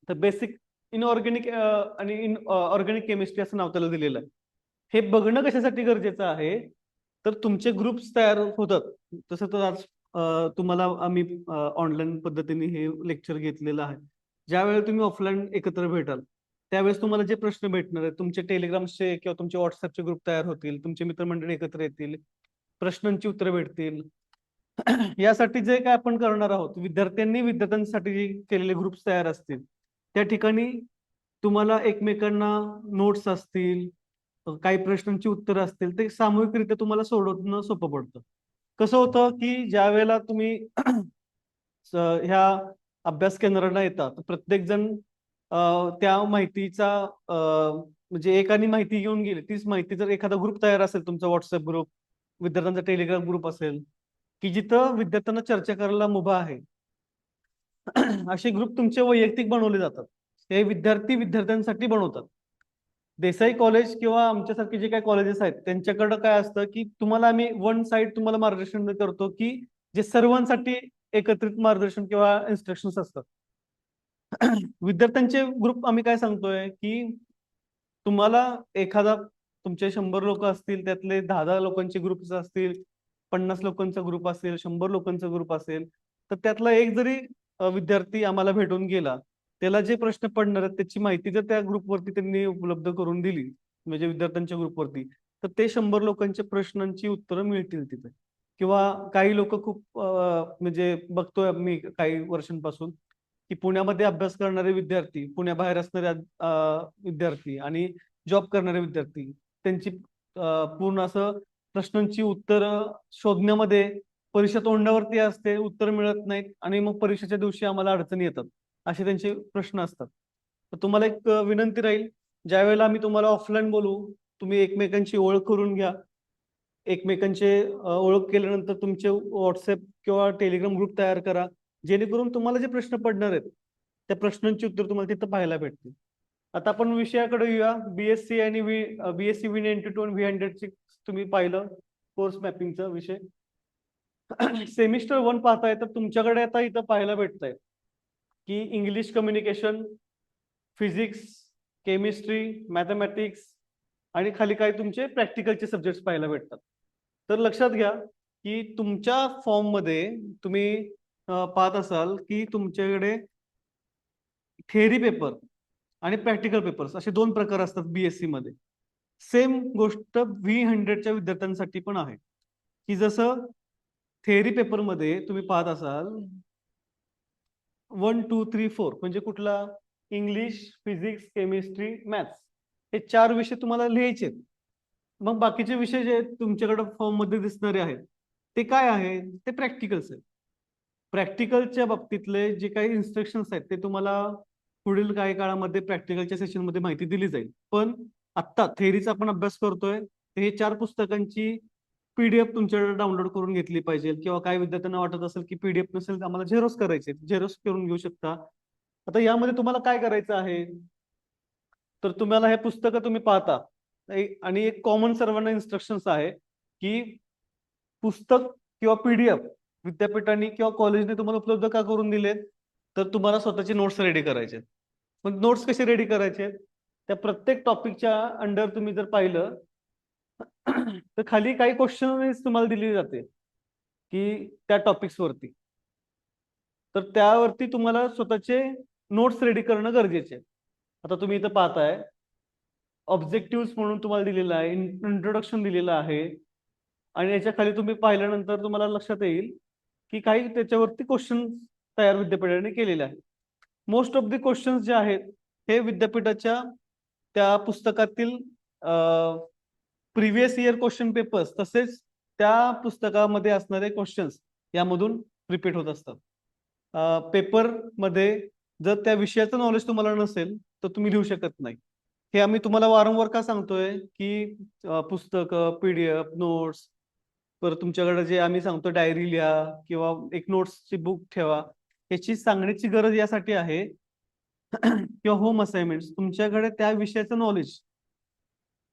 तर बेसिक इनऑर्गॅनिक आणि ऑर्गॅनिक केमिस्ट्री असं नाव त्याला दिलेलं आहे. हे बघणं कशासाठी गरजेचं आहे, तर तुमचे ग्रुप्स तयार होतात. तसं तर आज तुम्हाला आम्ही ऑनलाईन पद्धतीने हे लेक्चर घेतलेलं आहे. ज्यावेळी तुम्ही ऑफलाईन एकत्र भेटाल त्यावेळेस तुम्हाला जे प्रश्न भेटणार आहेत, तुमचे टेलिग्रामचे किंवा तुमचे व्हॉट्सअपचे ग्रुप तयार होतील, तुमचे मित्रमंडळी एकत्र येतील, प्रश्नांची उत्तरं भेटतील. यासाठी जे काय आपण करणार आहोत, विद्यार्थ्यांसाठी जे केलेले ग्रुप्स तयार असतील त्या ठिकाणी तुम्हाला एकमेकांना नोट्स असतील, काही प्रश्नांची उत्तरं असतील, ते सामूहिकरित्या तुम्हाला सोडवणं सोपं पडतं. कसं होतं की ज्या वेळेला तुम्ही ह्या अभ्यास केंद्रांना येतात, प्रत्येक जण त्या माहितीचा म्हणजे एकाने माहिती घेऊन गेली, तीच माहिती जर एखादा ग्रुप तयार असेल, तुमचा व्हॉट्सअप ग्रुप, विद्यार्थ्यांचा टेलिग्राम ग्रुप असेल, की जिथं विद्यार्थ्यांना चर्चा करायला मुभा आहे, असे ग्रुप तुमचे वैयक्तिक बनवले जातात. हे विद्यार्थ्यांसाठी बनवतात. देसाई कॉलेज किंवा आमच्यासारखे जे काही कॉलेजेस आहेत त्यांच्याकडं काय असतं, की तुम्हाला आम्ही वन साइड तुम्हाला मार्गदर्शन करतो, की जे सर्वांसाठी एकत्रित मार्गदर्शन किंवा इन्स्ट्रक्शन्स असतात. विद्यार्थ्यांचे ग्रुप आम्ही काय सांगतोय, की तुम्हाला एखादा तुमचे 100 लोक असतील, त्यातले 10-10 लोकांचे ग्रुप असतील, 50 लोकांचा ग्रुप असेल, 100 लोकांचा ग्रुप असेल, तर त्यातला एक जरी विद्यार्थी आम्हाला भेटून गेला, त्याला जे प्रश्न पडणार आहेत त्याची माहिती जर त्या ग्रुपवरती त्यांनी उपलब्ध करून दिली, म्हणजे विद्यार्थ्यांच्या ग्रुपवरती, तर ते 100 लोकांच्या प्रश्नांची उत्तरं मिळतील तिथे. किंवा काही लोक खूप म्हणजे बघतोय मी काही वर्षांपासून, की पुण्यामध्ये अभ्यास करणारे विद्यार्थी, पुण्याबाहेर असणारे विद्यार्थी आणि जॉब करणारे विद्यार्थी, त्यांची पूर्ण असं प्रश्नांची उत्तरं शोधण्यामध्ये परीक्षा तोंडावरती असते, उत्तर मिळत नाहीत आणि मग परीक्षेच्या दिवशी आम्हाला अडचणी येतात, असे त्यांचे प्रश्न असतात. तर तुम्हाला एक विनंती राहील, ज्या वेळेला आम्ही तुम्हाला ऑफलाईन बोलू, तुम्ही एकमेकांची ओळख करून घ्या. एकमेकांचे ओळख केल्यानंतर तुमचे व्हॉट्सअप किंवा टेलिग्राम ग्रुप तयार करा, जेणेकरून तुम्हाला जे प्रश्न पडणार आहेत त्या प्रश्नांची उत्तर तुम्हाला तिथं पाहायला भेटतील. आता आपण विषयाकडे येऊया. बीएससी आणि बीएससी V92 आणि V100 तुम्ही पाहिलं कोर्स मॅपिंगचा विषय. सेमिस्टर 1 पाहताय तर तुमच्याकडे आता इथं पाहायला भेटतंय की English communication, physics, chemistry, mathematics आणि खाली काही तुमचे प्रॅक्टिकलचे सब्जेक्ट्स पाहायला भेटतात. तर लक्षात घ्या की तुमच्या फॉर्म मध्ये तुम्ही पाहत असाल की तुमच्याकडे थेअरी पेपर आणि प्रॅक्टिकल पेपर्स असे दोन प्रकार असतात बीएससी मध्ये. सेम गोष्ट V100च्या विद्यार्थ्यांसाठी पण आहे, की जसं थेअरी पेपर मध्ये तुम्ही पाहत असाल 1, 2, 3, 4 म्हणजे कुठला, इंग्लिश, फिजिक्स, केमिस्ट्री, मॅथ्स, हे 4 विषय तुम्हाला लिहायचे. मग बाकीचे विषय जे तुमच्याकडे फॉर्म मध्ये दिसणारे आहेत ते काय आहे, ते प्रॅक्टिकल्स आहेत. प्रॅक्टिकलच्या बाबतीतले जे काही इन्स्ट्रक्शन्स आहेत ते तुम्हाला पुढील काही काळामध्ये प्रॅक्टिकलच्या सेशन मध्ये माहिती दिली जाईल. पण आत्ता थेअरीचा आपण अभ्यास करतोय, हे 4 पुस्तकांची पीडीएफ तुमच्याकडे डाउनलोड करून घेतली पाहिजे. किंवा काही विद्यार्थ्यांना वाटत असेल की पीडीएफ नसेल तर आम्हाला झेरॉक्स करायचे, झेरॉक्स करून घेऊ शकता. आता यामध्ये तुम्हाला काय करायचं आहे, तर तुम्हाला हे पुस्तकं तुम्ही पाहता आणि एक कॉमन सर्वांना इन्स्ट्रक्शन्स आहे की पुस्तक किंवा पीडीएफ विद्यापीठाने किंवा कॉलेजने तुम्हाला उपलब्ध का करून दिलेत, तर तुम्हाला स्वतःचे नोट्स रेडी करायचे. पण नोट्स कसे रेडी करायचे, त्या प्रत्येक टॉपिकच्या अंडर तुम्ही जर पाहिलं तर खाली काही क्वेश्चन तुम्हाला दिली जाते की त्या टॉपिक्स वरती, तर त्यावरती तुम्हाला स्वतःचे नोट्स रेडी करणं गरजेचे आहे. आता तुम्ही इथं पाहताय ऑब्जेक्टिव्ह म्हणून तुम्हाला दिलेलं आहे, इंट्रोडक्शन दिलेलं आहे आणि याच्या खाली तुम्ही पाहिल्यानंतर तुम्हाला लक्षात येईल की काही त्याच्यावरती क्वेश्चन तयार विद्यापीठाने केलेले आहेत. मोस्ट ऑफ द क्वेश्चन्स जे आहेत हे विद्यापीठाच्या त्या पुस्तकातील प्रिव्हियस इयर क्वेश्चन पेपर्स तसेच त्या पुस्तकामध्ये असणारे क्वेश्चन्स यामधून रिपीट होत असतात. पेपर मध्ये जर त्या विषयाचं नॉलेज तुम्हाला नसेल तर तुम्ही लिहू शकत नाही. हे आम्ही तुम्हाला वारंवार का सांगतोय की पुस्तकं, पीडीएफ, नोट्स, परत तुमच्याकडे जे आम्ही सांगतो डायरी लिहा किंवा एक नोट्सची बुक ठेवा. याची सांगण्याची गरज यासाठी आहे किंवा होम असाइनमेंट तुमच्याकडे त्या विषयाचं नॉलेज.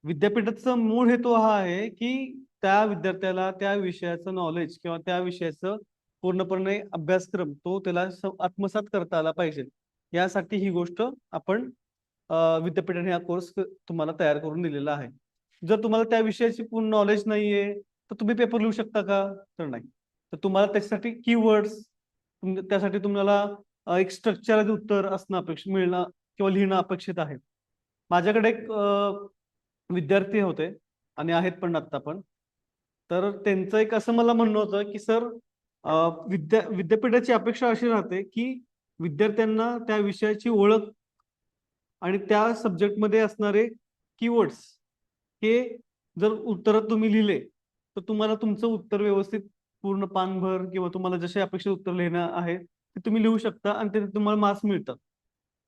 विद्यापीठाचा मूळ हेतू हा आहे की त्या विद्यार्थ्याला त्या विषयाचं नॉलेज किंवा त्या विषयाचं पूर्णपणे अभ्यासक्रम तो त्याला आत्मसात करता आला पाहिजे. यासाठी ही गोष्ट आपण विद्यापीठाने हा कोर्स तुम्हाला तयार करून दिलेला आहे. जर तुम्हाला त्या विषयाची पूर्ण नॉलेज नाहीये तर तुम्ही पेपर लिहू शकता का? तर नाही. तर तुम्हाला त्याच्यासाठी कीवर्ड्स, त्यासाठी तुम्हाला एक स्ट्रक्चर उत्तर असणं अपेक्षित, मिळणं किंवा लिहिणं अपेक्षित आहे. माझ्याकडे एक विद्यार्थी होते आणि आहेत पण आता पण. तर त्यांचं एक असं मला म्हणणं होतं की सर, विद्यापीठाची अपेक्षा अशी राहते की विद्यार्थ्यांना त्या विषयाची ओळख आणि त्या सब्जेक्टमध्ये असणारे कीवर्ड्स हे जर उत्तर तुम्ही लिहिले तर तुम्हाला तुमचं उत्तर व्यवस्थित पूर्ण पानभर किंवा तुम्हाला जसे अपेक्षित उत्तर लिहिणं आहे ते तुम्ही लिहू शकता आणि ते तुम्हाला मार्क्स मिळतात.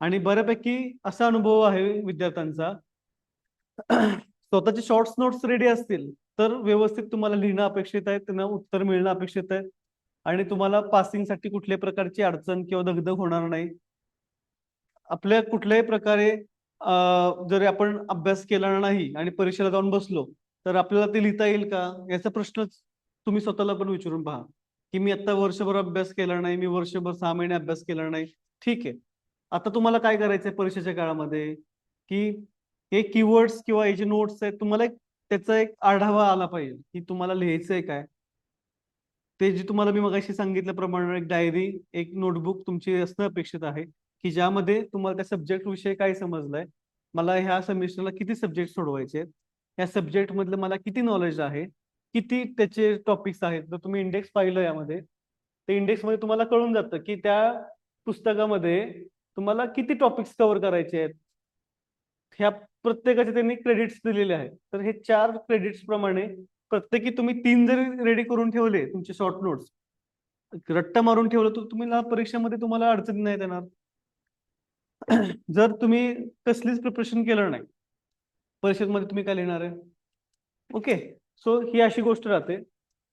आणि बऱ्यापैकी असा अनुभव आहे विद्यार्थ्यांचा स्वतःचे शॉर्ट्स नोट्स रेडी असतील तर व्यवस्थित तुम्हाला लिहिणं अपेक्षित आहे, त्यांना उत्तर मिळणं अपेक्षित आहे आणि तुम्हाला पासिंगसाठी कुठल्याही प्रकारची अडचण किंवा दगदग होणार नाही. आपल्या कुठल्याही प्रकारे जर आपण अभ्यास केला नाही आणि परीक्षेला जाऊन बसलो तर आपल्याला ते लिहिता येईल का याचा प्रश्नच तुम्ही स्वतःला पण विचारून पहा की मी आता वर्षभर अभ्यास केला नाही, मी वर्षभर 6 महिने अभ्यास केला नाही. ठीक आहे, आता तुम्हाला काय करायचंय परीक्षेच्या काळामध्ये की हे कीवर्ड्स किंवा हे जे नोट्स आहेत तुम्हाला त्याचा एक आढावा आला पाहिजे की तुम्हाला लिहायचंय काय. ते जे तुम्हाला मी मगाशी सांगितल्याप्रमाणे एक डायरी, एक नोटबुक तुमची असणं अपेक्षित आहे की ज्यामध्ये तुम्हाला त्या सब्जेक्ट विषयी काय समजलंय, मला ह्या सेमिस्टरला किती सब्जेक्ट सोडवायचे आहेत, या सब्जेक्ट मधलं मला किती नॉलेज आहे, किती त्याचे टॉपिक्स आहेत. जर तुम्ही इंडेक्स पाहिलं यामध्ये ते इंडेक्स मध्ये तुम्हाला कळून जातं की त्या पुस्तकामध्ये तुम्हाला किती टॉपिक्स कव्हर करायचे आहेत. ह्या प्रत्येकाचे त्यांनी क्रेडिट्स दिलेले आहेत. तर हे 4 क्रेडिट्स प्रमाणे प्रत्येकी तुम्ही 3 जरी रेडी करून ठेवले तुमचे शॉर्ट नोट्स, रट्टा मारून ठेवलं तर तुम्हाला परीक्षेमध्ये तुम्हाला अडचणी नाही येणार. जर तुम्ही कसलीच प्रिपरेशन केलं नाही परीक्षेमध्ये तुम्ही काय लिहिणार आहे? ओके. सो ही अशी गोष्ट राहते.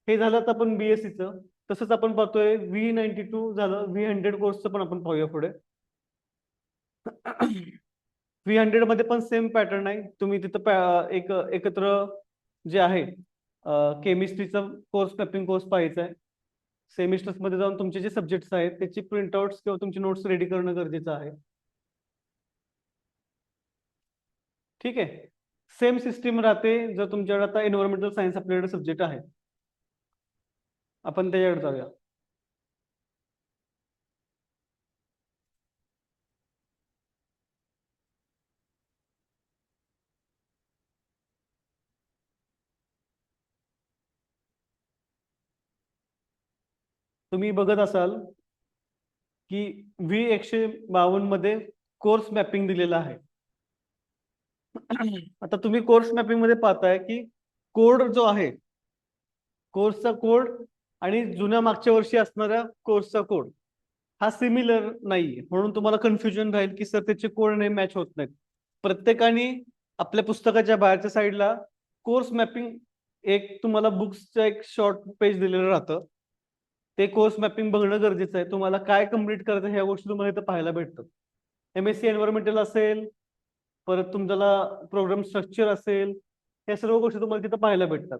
हे झालं तर आपण बीएससीचं. तसंच आपण पाहतोय V92 झालं, V100 कोर्सचं पण आपण पाहूया पुढे. V100 मध्ये पण सेम पॅटर्न आहे. तुम्ही तिथं एक एकत्र जे आहे केमिस्ट्रीचा कोर्स, मॅपिंग कोर्स पाहायचा आहे. सेमिस्टर्स मध्ये जाऊन तुमचे जे सब्जेक्ट्स आहेत त्याची प्रिंटआउट्स किंवा तुमची नोट्स रेडी करणं गरजेचं आहे. ठीक आहे. सेम सिस्टीम राहते जर तुमच्याकडे आता एन्व्हायरमेंटल सायन्स आपल्याकडे सब्जेक्ट आहे. आपण त्याच्याकडे जाऊया. तुम्ही बघत असाल की V152 मध्ये कोर्स मॅपिंग दिलेला आहे. आता तुम्ही कोर्स मॅपिंग मध्ये पाहताय की कोड जो आहे, कोर्सचा कोड आणि जुन्या मागच्या वर्षी असणाऱ्या कोर्सचा कोड हा सिमिलर नाही, म्हणून तुम्हाला कन्फ्युजन राहील की सर त्याचे कोड नाही मॅच होत नाहीत. प्रत्येकाने आपल्या पुस्तकाच्या बाहेरच्या साईडला कोर्स मॅपिंग एक तुम्हाला बुक्सचं एक शॉर्ट पेज दिलेलं राहतं. ते कोर्स मॅपिंग बघणं गरजेचं आहे. तुम्हाला काय कम्प्लीट करायचं ह्या गोष्टी तुम्हाला इथं पाहायला भेटतात. MSc एन्व्हायरमेंटल असेल, परत तुम्हाला प्रोग्राम स्ट्रक्चर असेल, या सर्व गोष्टी तुम्हाला तिथं पाहायला भेटतात.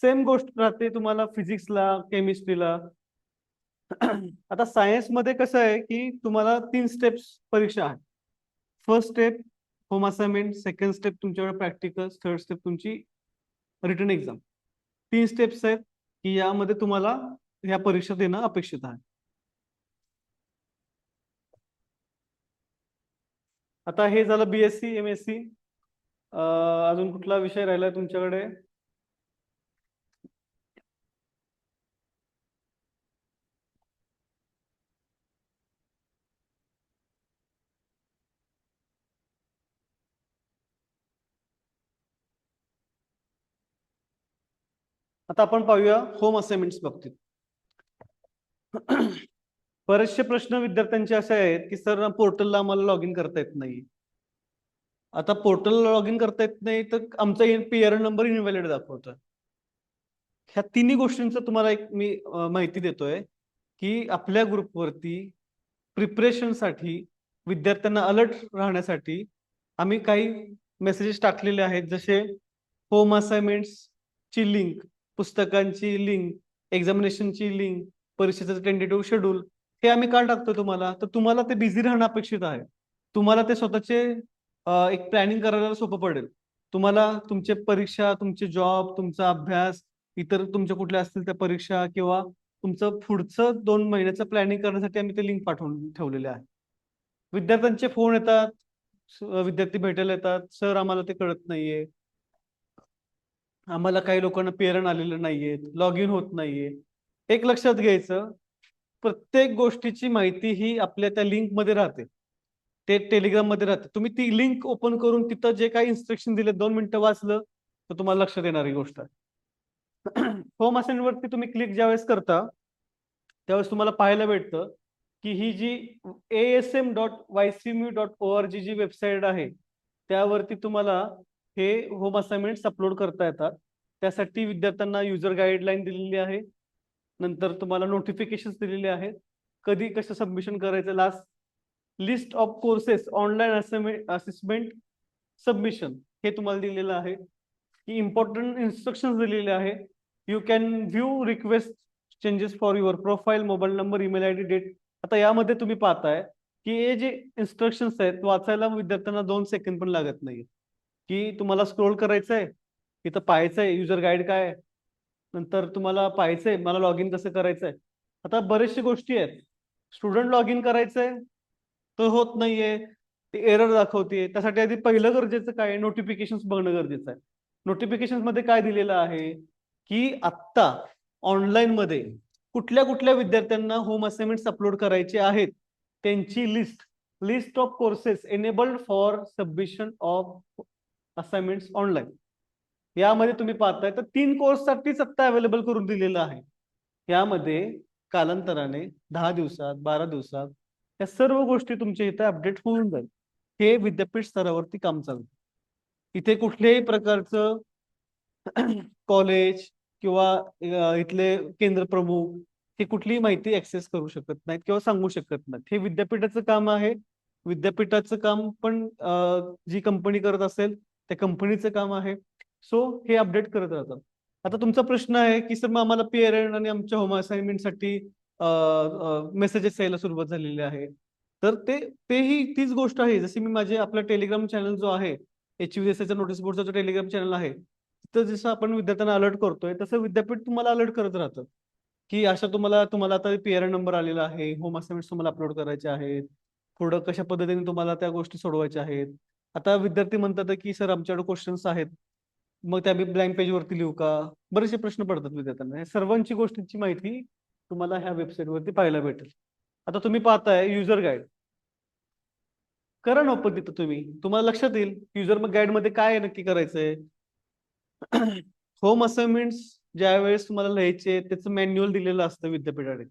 सेम गोष्ट राहते तुम्हाला फिजिक्सला, केमिस्ट्रीला. आता सायन्स मध्ये कसं आहे की तुम्हाला 3 स्टेप्स परीक्षा आहे. First step home assignment, second step तुमच्याकडे प्रॅक्टिकल, थर्ड स्टेप तुमची रिटन एक्झाम. 3 स्टेप्स आहेत की यामध्ये तुम्हाला ह्या परीक्षा देणं अपेक्षित आहे. आता हे झालं BSc MSc. अजून कुठला विषय राहिलाय तुमच्याकडे? आता आपण पाहूया होम असाइनमेंट्स बाबतीत. बरेचसे प्रश्न विद्यार्थ्यांचे असे आहेत की सर पोर्टलला आम्हाला लॉग इन करता येत नाही. आता पोर्टलला लॉग इन करता येत नाही तर आमचा पीआर नंबर इनव्हॅलिड दाखवतोय. ह्या तिन्ही गोष्टींचं तुम्हाला एक मी माहिती देतोय की आपल्या ग्रुपवरती प्रिपरेशनसाठी विद्यार्थ्यांना अलर्ट राहण्यासाठी आम्ही काही मेसेजेस टाकलेले आहेत, जसे होम असाइनमेंट्सची लिंक, पुस्तकांची लिंक, एक्झामिनेशनची लिंक, परीक्षेचं टेंटेटिव्ह शेड्यूल. हे आम्ही का टाकतो तुम्हाला, तर तुम्हाला ते बिझी राहणं अपेक्षित आहे. तुम्हाला ते स्वतःचे एक प्लॅनिंग करायला सोपं पडेल. तुम्हाला तुमचे परीक्षा, तुमचे जॉब, तुमचा अभ्यास, इतर तुमच्या कुठल्या असतील त्या परीक्षा किंवा तुमचं पुढचं 2 महिन्याचं प्लॅनिंग करण्यासाठी आम्ही ते लिंक पाठवून ठेवलेले आहे. विद्यार्थ्यांचे फोन येतात, विद्यार्थी भेटायला येतात, सर आम्हाला ते कळत नाहीये, आम्हाला काही लोकांना पेरण आलेलं नाहीये, लॉग इन होत नाहीये. एक लक्षात घ्यायचं, प्रत्येक गोष्टीची माहिती ही आपल्या त्या लिंक मध्ये राहते, ते टेलिग्राम मध्ये राहते. तुम्ही ती लिंक ओपन करून तिथं जे काही इन्स्ट्रक्शन दिले 2 मिनिटं वाचलं तर तुम्हाला लक्षात येणारी गोष्ट आहे. होम असाइनमेंट वरती तुम्ही क्लिक ज्यावेळेस करता त्यावेळेस तुम्हाला पाहायला भेटतं की ही जी asm.ycmu.org जी वेबसाईट आहे त्यावरती तुम्हाला हे होम असाइनमेंट्स अपलोड करता येतात. त्यासाठी विद्यार्थ्यांना युजर गाईडलाईन दिलेली आहे, नंतर तुम्हाला नोटिफिकेशन दिलेले आहेत, कधी कसं सबमिशन करायचं, last list of courses online assessment submission हे तुम्हाला दिलेलं आहे, की इम्पॉर्टंट इन्स्ट्रक्शन दिलेले आहे. You can view request changes for your profile, mobile number, email ID, date. आता यामध्ये तुम्ही पाहताय की हे जे इन्स्ट्रक्शन्स आहेत वाचायला विद्यार्थ्यांना 2 सेकंद पण लागत नाही, की तुम्हाला स्क्रोल करायचंय, इथं पाहायचंय युजर गाईड काय आहे, नंतर तुम्हाला पाहायचंय मला लॉग इन कसं करायचंय. आता बरेचशे गोष्टी आहेत, स्टुडंट लॉग इन करायचंय तर होत नाहीये, ते एरर दाखवते. त्यासाठी आधी पहिलं गरजेचं काय, नोटिफिकेशन बघणं गरजेचं आहे. नोटिफिकेशन मध्ये काय दिलेलं आहे की आत्ता ऑनलाईन मध्ये कुठल्या कुठल्या विद्यार्थ्यांना होम असाइनमेंट्स अपलोड करायचे आहेत त्यांची list of courses enabled for submission of assignments online. यामध्ये तुम्ही पाहताय तर 3 कोर्ससाठीच आत्ता अवेलेबल करून दिलेलं आहे. यामध्ये कालांतराने 10 दिवसात, 12 दिवसात या सर्व गोष्टी तुमच्या इथे अपडेट होऊन जाईल. हे विद्यापीठ स्तरावरती काम चालतं. इथे कुठल्याही प्रकारचं कॉलेज किंवा इथले केंद्र प्रमुख हे कुठलीही माहिती ऍक्सेस करू शकत नाहीत किंवा सांगू शकत नाहीत. हे विद्यापीठाचं काम आहे. विद्यापीठाचं काम पण जी कंपनी करत असेल त्या कंपनीचं काम आहे. सो हे अपडेट करत राहतात. आता तुमचा प्रश्न आहे की सर मग आम्हाला पेरेंट आणि आमच्या होम असाइनमेंटसाठी मेसेजेस यायला सुरुवात झालेली आहे. तर तेही तीच गोष्ट आहे, जशी मी माझे आपला टेलिग्राम चॅनल जो आहे HUSचा नोटीस बोर्डचा जो टेलिग्राम चॅनल आहे तर जसं आपण विद्यार्थ्यांना अलर्ट करतोय तसं विद्यापीठ तुम्हाला अलर्ट करत राहतं की अशा तुम्हाला आता पीआर नंबर आलेला आहे, होम असाइनमेंट तुम्हाला अपलोड करायचे आहेत, पुढं कशा पद्धतीने तुम्हाला त्या गोष्टी सोडवायच्या आहेत. आता विद्यार्थी म्हणतात की सर आमच्याकडे क्वेश्चन्स आहेत, मग त्या मी ब्लँक पेज वरती लिहू का, बरेचसे प्रश्न पडतात विद्यार्थ्यांना. या सर्वांची गोष्टींची माहिती तुम्हाला ह्या वेबसाईट वरती पाहायला भेटेल. आता तुम्ही पाहताय युजर गाईड, करा ना ओपन तिथं तुम्हाला लक्षात येईल युजर मग गाईड मध्ये काय नक्की करायचंय. होम असाइनमेंट्स ज्या वेळेस तुम्हाला लिहायचे त्याचं मॅन्युअल दिलेलं असतं विद्यापीठाने.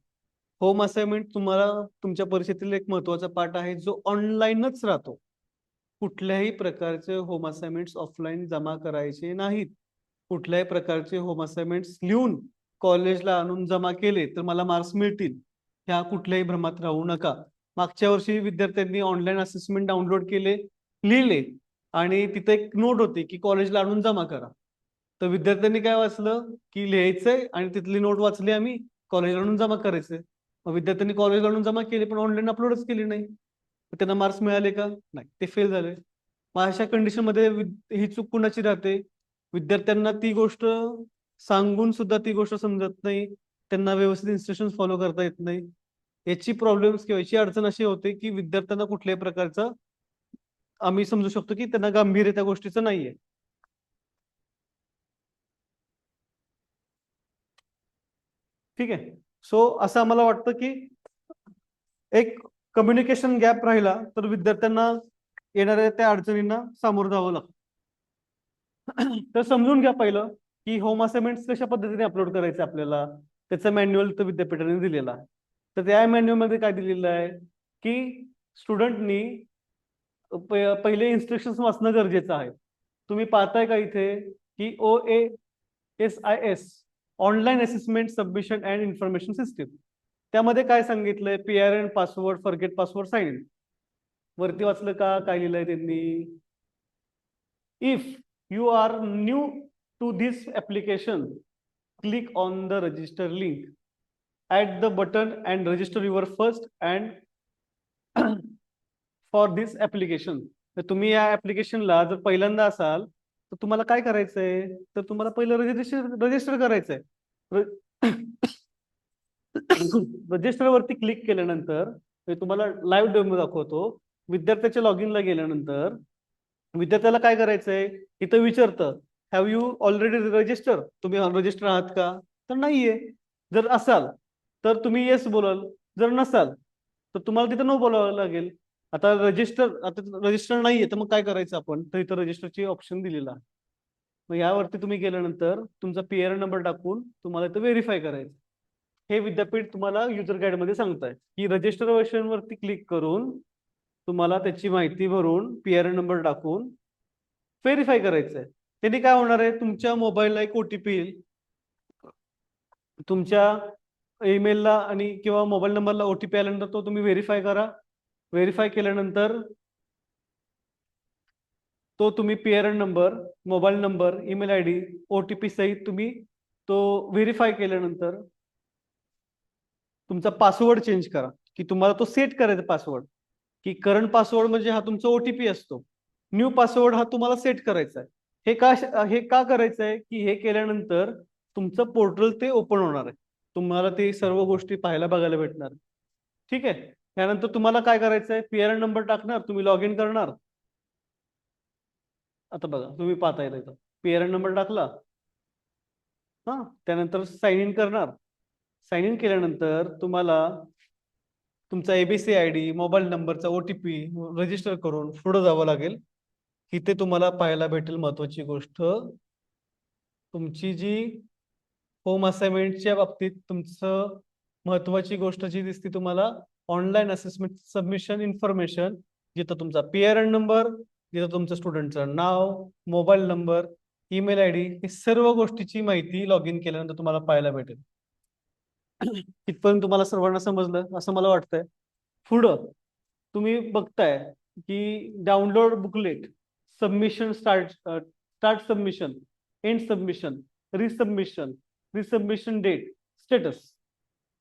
होम असाइनमेंट तुम्हाला तुमच्या परीक्षेतील एक महत्वाचा पार्ट आहे जो ऑनलाईनच राहतो. कुठल्याही प्रकारचे होम असाइनमेंट्स ऑफलाईन जमा करायचे नाहीत. कुठल्याही प्रकारचे होम असाइनमेंट्स लिहून कॉलेजला आणून जमा केले तर मला मार्क्स मिळतील, ह्या कुठल्याही भ्रमात राहू नका. मागच्या वर्षी विद्यार्थ्यांनी ऑनलाईन असेसमेंट डाउनलोड केले, लिहिले आणि तिथे एक नोट होती की कॉलेजला आणून जमा करा. तर विद्यार्थ्यांनी काय वाचलं की लिहायचंय आणि तिथली नोट वाचली आम्ही, कॉलेजला आणून जमा करायचंय. मग विद्यार्थ्यांनी कॉलेजला आणून जमा केली पण ऑनलाईन अपलोडच केली नाही. त्यांना मार्क्स मिळाले का, नाही, ते फेल झाले. मग अशा कंडिशन मध्ये ही चूक कुणाची राहते, विद्यार्थ्यांना ती गोष्ट सांगून सुद्धा ती गोष्ट समजत नाही, त्यांना व्यवस्थित इन्स्ट्रक्शन फॉलो करता येत नाही. याची प्रॉब्लेम्स किंवा याची अडचण अशी होते की विद्यार्थ्यांना कुठल्याही प्रकारचं आम्ही समजू शकतो की त्यांना गांभीर्य त्या गोष्टीचं नाहीये. ठीक आहे. सो असं आम्हाला वाटतं की एक कम्युनिकेशन गॅप राहिला तर विद्यार्थ्यांना येणाऱ्या त्या अडचणींना सामोरं जावं लागतं. तर समजून घ्या पहिलं की होम असाइनमेंट्स कशा पद्धतीने अपलोड करायचे आपल्याला, त्याचा मॅन्युअल तर विद्यापीठाने दिलेला आहे. तर त्या मॅन्युअल मध्ये काय दिलेलं आहे की स्टुडंटनी पहिले इन्स्ट्रक्शन्स वाचणं गरजेचं आहे. तुम्ही पाहताय का इथे की OASIS online assessment submission and information system, त्यामध्ये काय सांगितलंय, PRN password, forget password, sign in. वरती वाचलं का काय लिहिलंय त्यांनी? If you are new to this application click on the register link at the button and register your first and for this application. तर तुम्ही या ऍप्लिकेशनला जर पहिल्यांदा असाल तर तुम्हाला काय करायचंय, तर तुम्हाला पहिलं रजिस्टर करायचंय. रजिस्टर वरती क्लिक केल्यानंतर मी तुम्हाला लाईव्ह डेमो दाखवतो. विद्यार्थ्याच्या लॉग इनला गेल्यानंतर विद्यार्थ्याला काय करायचंय, इथं विचारतं हॅव यू ऑलरेडी रजिस्टर, तुम्ही रजिस्टर आहात का, तर नाहीये. जर असाल तर तुम्ही येस बोलाल, जर नसाल तर तुम्हाला तिथं नो बोलावं लागेल. आता रजिस्टर नाहीये तर मग काय करायचं आपण, तर इथं रजिस्टरची ऑप्शन दिलेला आहे. मग यावरती तुम्ही गेल्यानंतर तुमचा PRN नंबर टाकून तुम्हाला इथं व्हेरीफाय करायचं. हे विद्यापीठ तुम्हाला युजर गाईड मध्ये सांगताय की रजिस्ट्रेशन वरती क्लिक करून तुम्हाला त्याची माहिती भरून PRN नंबर टाकून व्हेरीफाय करायचंय. त्यांनी काय होणार आहे, तुमच्या मोबाईलला एक OTP येईल, तुमच्या ईमेलला आणि किंवा मोबाईल नंबरला OTP आल्यानंतर तो तुम्ही व्हेरीफाय करा. व्हेरीफाय केल्यानंतर तो तुम्ही PRN number, mobile number, email ID, OTP सहित तुम्ही तो व्हेरीफाय केल्यानंतर तुमचा पासवर्ड चेंज करा, की तुम्हाला तो सेट करायचा पासवर्ड, की करंट पासवर्ड म्हणजे हा तुमचा OTP असतो. न्यू पासवर्ड हा तुम्हाला सेट करायचा आहे. हे का करायचं आहे की हे केल्यानंतर तुमचं पोर्टल ते ओपन होणार आहे, तुम्हाला ते सर्व गोष्टी पाहायला बघायला भेटणार. ठीक आहे. त्यानंतर तुम्हाला काय करायचं आहे, PRN नंबर टाकणार, तुम्ही लॉग इन करणार. आता बघा तुम्ही पाहता इथं PRN नंबर टाकला, हा त्यानंतर साइन इन करणार. साइन इन केल्यानंतर तुम्हाला तुमचा ABC ID, मोबाईल नंबरचा OTP रजिस्टर करून पुढे जावं लागेल. इथे तुम्हाला पाहायला भेटेल महत्वाची गोष्ट, तुमची जी होम असाइनमेंटच्या बाबतीत तुमचं महत्वाची गोष्ट जी दिसते तुम्हाला, ऑनलाईन असेसमेंट सबमिशन इन्फॉर्मेशन, जिथं तुमचा PRN नंबर, जिथं तुमचं स्टुडंटचं नाव, मोबाईल नंबर, ईमेल ID, हे सर्व गोष्टीची माहिती लॉग इन केल्यानंतर तुम्हाला पाहायला भेटेल. इथपर्यंत तुम्हाला सर्वांना समजलं असं मला वाटतंय. पुढं तुम्ही बघताय की download booklet, submission start submission, end submission, resubmission, resubmission date, status,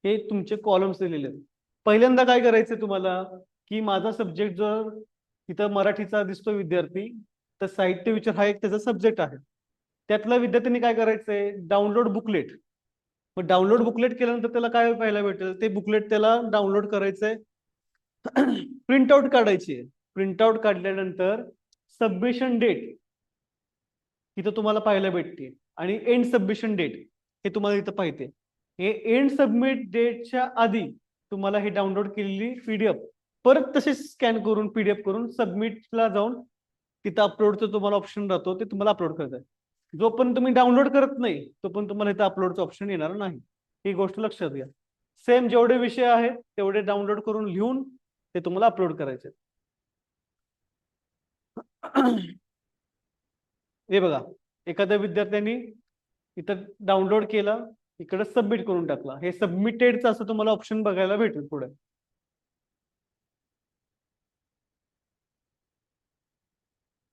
हे तुमचे कॉलम्स दिलेले आहेत. पहिल्यांदा काय करायचं तुम्हाला, की माझा सब्जेक्ट जर इथं मराठीचा दिसतो विद्यार्थी, तर साहित्य विचार हा एक त्याचा सब्जेक्ट आहे. त्यातल्या विद्यार्थ्यांनी काय करायचंय, डाउनलोड बुकलेट. मग डाउनलोड बुकलेट केल्यानंतर त्याला काय पाहायला भेटेल, ते बुकलेट त्याला डाउनलोड करायचंय, प्रिंटआउट काढायची आहे. प्रिंटआउट काढल्यानंतर सबमिशन डेट इथं तुम्हाला पाहायला भेटते आणि एंड सबमिशन डेट हे तुम्हाला इथं पाहिजे. हे एंड सबमिट डेटच्या आधी तुम्हाला हे डाउनलोड केलेली PDF परत तसेच स्कॅन करून PDF करून सबमिटला जाऊन तिथं अपलोडचं तुम्हाला ऑप्शन राहतो, ते तुम्हाला अपलोड करत आहे. जोपर्यंत तुम्ही डाउनलोड करत नाही तोपर्यंत तुम्हाला इथं अपलोडचं ऑप्शन येणार नाही, ही गोष्ट लक्षात घ्या. सेम जेवढे विषय आहेत तेवढे डाउनलोड करून लिहून ते तुम्हाला अपलोड करायचे. हे बघा, एखाद्या विद्यार्थ्यांनी इथं डाउनलोड केला, इकडे सबमिट करून टाकला, हे सबमिटेडचं असं तुम्हाला ऑप्शन बघायला भेटेल पुढे.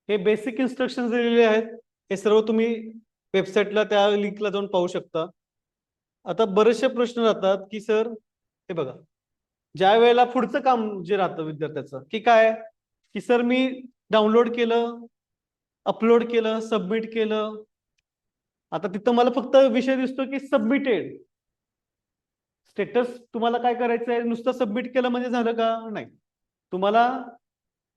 हे बेसिक इन्स्ट्रक्शन दिलेले आहेत, हे सर्व तुम्ही वेबसाईटला त्या लिंकला जाऊन पाहू शकता. आता बरेचसे प्रश्न राहतात की सर, हे बघा, ज्या वेळेला पुढचं काम जे राहतं विद्यार्थ्याचं, की काय, की सर मी डाउनलोड केलं, अपलोड केलं, सबमिट केलं, आता तिथं मला फक्त विषय दिसतो की सबमिटेड. स्टेटस तुम्हाला काय करायचंय, नुसतं सबमिट केलं म्हणजे झालं का, नाही. तुम्हाला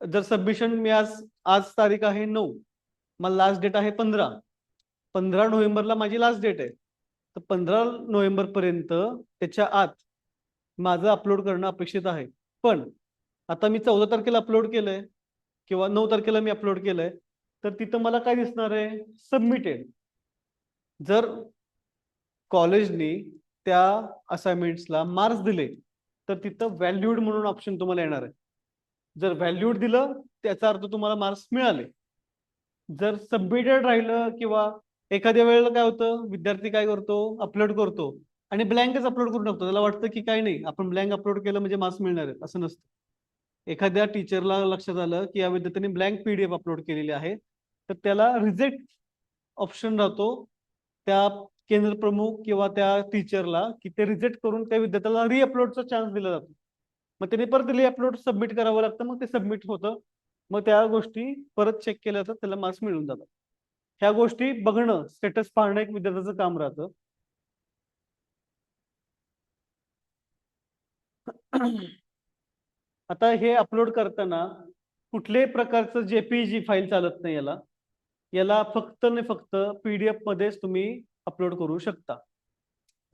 जर सबमिशन मी आज आज तारीख आहे 9, मला लास्ट डेट आहे 15 नोव्हेंबरला माझी लास्ट डेट आहे, तर 15 नोव्हेंबर पर्यंत त्याच्या आत माझं अपलोड करणं अपेक्षित आहे. पण आता मी 14 तारखेला अपलोड केलंय किंवा 9 तारखेला मी अपलोड केलंय, तर तिथं मला काय दिसणार आहे, सबमिटेड. जर कॉलेजनी त्या असाइनमेंट्सला मार्क्स दिले तर तिथं व्हॅल्यूड म्हणून ऑप्शन तुम्हाला येणार आहे. जर व्हॅल्यूड दिलं त्याचा अर्थ तुम्हाला मार्क्स मिळाले. जर सबमिटेड राहिलं किंवा एखाद्या वेळेला काय होतं, विद्यार्थी काय करतो, अपलोड करतो आणि ब्लँकच अपलोड करून टाकतो. त्याला वाटतं की काय नाही, आपण ब्लँक अपलोड केलं म्हणजे मार्क्स मिळणार आहेत, असं नसतं. एखाद्या टीचरला लक्षात आलं की या विद्यार्थ्यांनी ब्लँक पीडीएफ अपलोड केलेली आहे, तर त्याला रिजेक्ट ऑप्शन राहतो त्या केंद्र प्रमुख किंवा त्या टीचरला, की ते रिजेक्ट करून त्या विद्यार्थ्याला रिअपलोडचा चान्स दिला जातो. मग त्याने परत रिअपलोड सबमिट करावं लागतं, मग ते सबमिट होतं. मग त्या गोष्टी परत चेक केल्या जातात, त्याला मार्क्स मिळून जातात. ह्या गोष्टी बघणं, स्टेटस पाहणं एक विद्यार्थ्याचं काम राहतं. आता हे अपलोड करताना कुठल्याही प्रकारचं जेपीजी फाईल चालत नाही. याला याला फक्त आणि फक्त पीडीएफ मध्येच तुम्ही अपलोड करू शकता.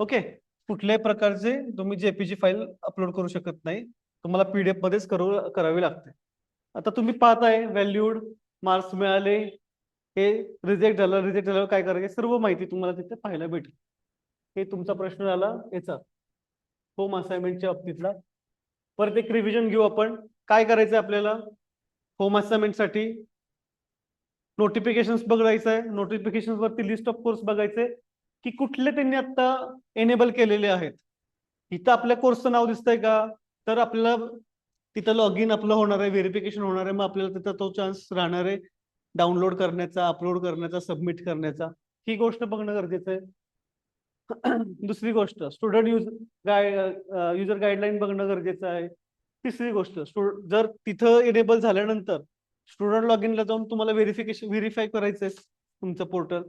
ओके, कुठल्याही प्रकारचे तुम्ही जेपीजी फाईल अपलोड करू शकत नाही, तुम्हाला पीडीएफ मध्येच करावी लागते. आता तुम्ही पाहताय व्हॅल्यूड, मार्क्स मिळाले, हे रिजेक्ट झालं, रिजेक्ट झाल्यावर काय करायचं सर्व माहिती तुम्हाला तिथे पाहायला भेटेल. हे तुमचा प्रश्न झाला याचा होम असाइनमेंटच्या बाबतीतला. परत एक रिव्हिजन घेऊ आपण. काय करायचं आपल्याला होम असाइनमेंटसाठी? नोटिफिकेशन्स बघायचं आहे. नोटिफिकेशन वरती लिस्ट ऑफ कोर्स बघायचे की कुठले त्यांनी आता एनेबल केलेले आहेत. इथं आपल्या कोर्सचं नाव दिसतंय का? तर आपल्याला तिथं लॉग इन आपलं होणार आहे, व्हेरिफिकेशन होणार आहे. मग आपल्याला तिथं तो चान्स राहणार आहे डाउनलोड करण्याचा, अपलोड करण्याचा, सबमिट करण्याचा. ही गोष्ट बघणं गरजेचं आहे. दुसरी गोष्ट स्टुडंट युजर गाईडलाईन बघणं गरजेचं आहे. तिसरी गोष्ट जर तिथं इनेबल झाल्यानंतर स्टुडंट लॉग इनला जाऊन तुम्हाला व्हेरीफाय करायचंय तुमचं पोर्टल.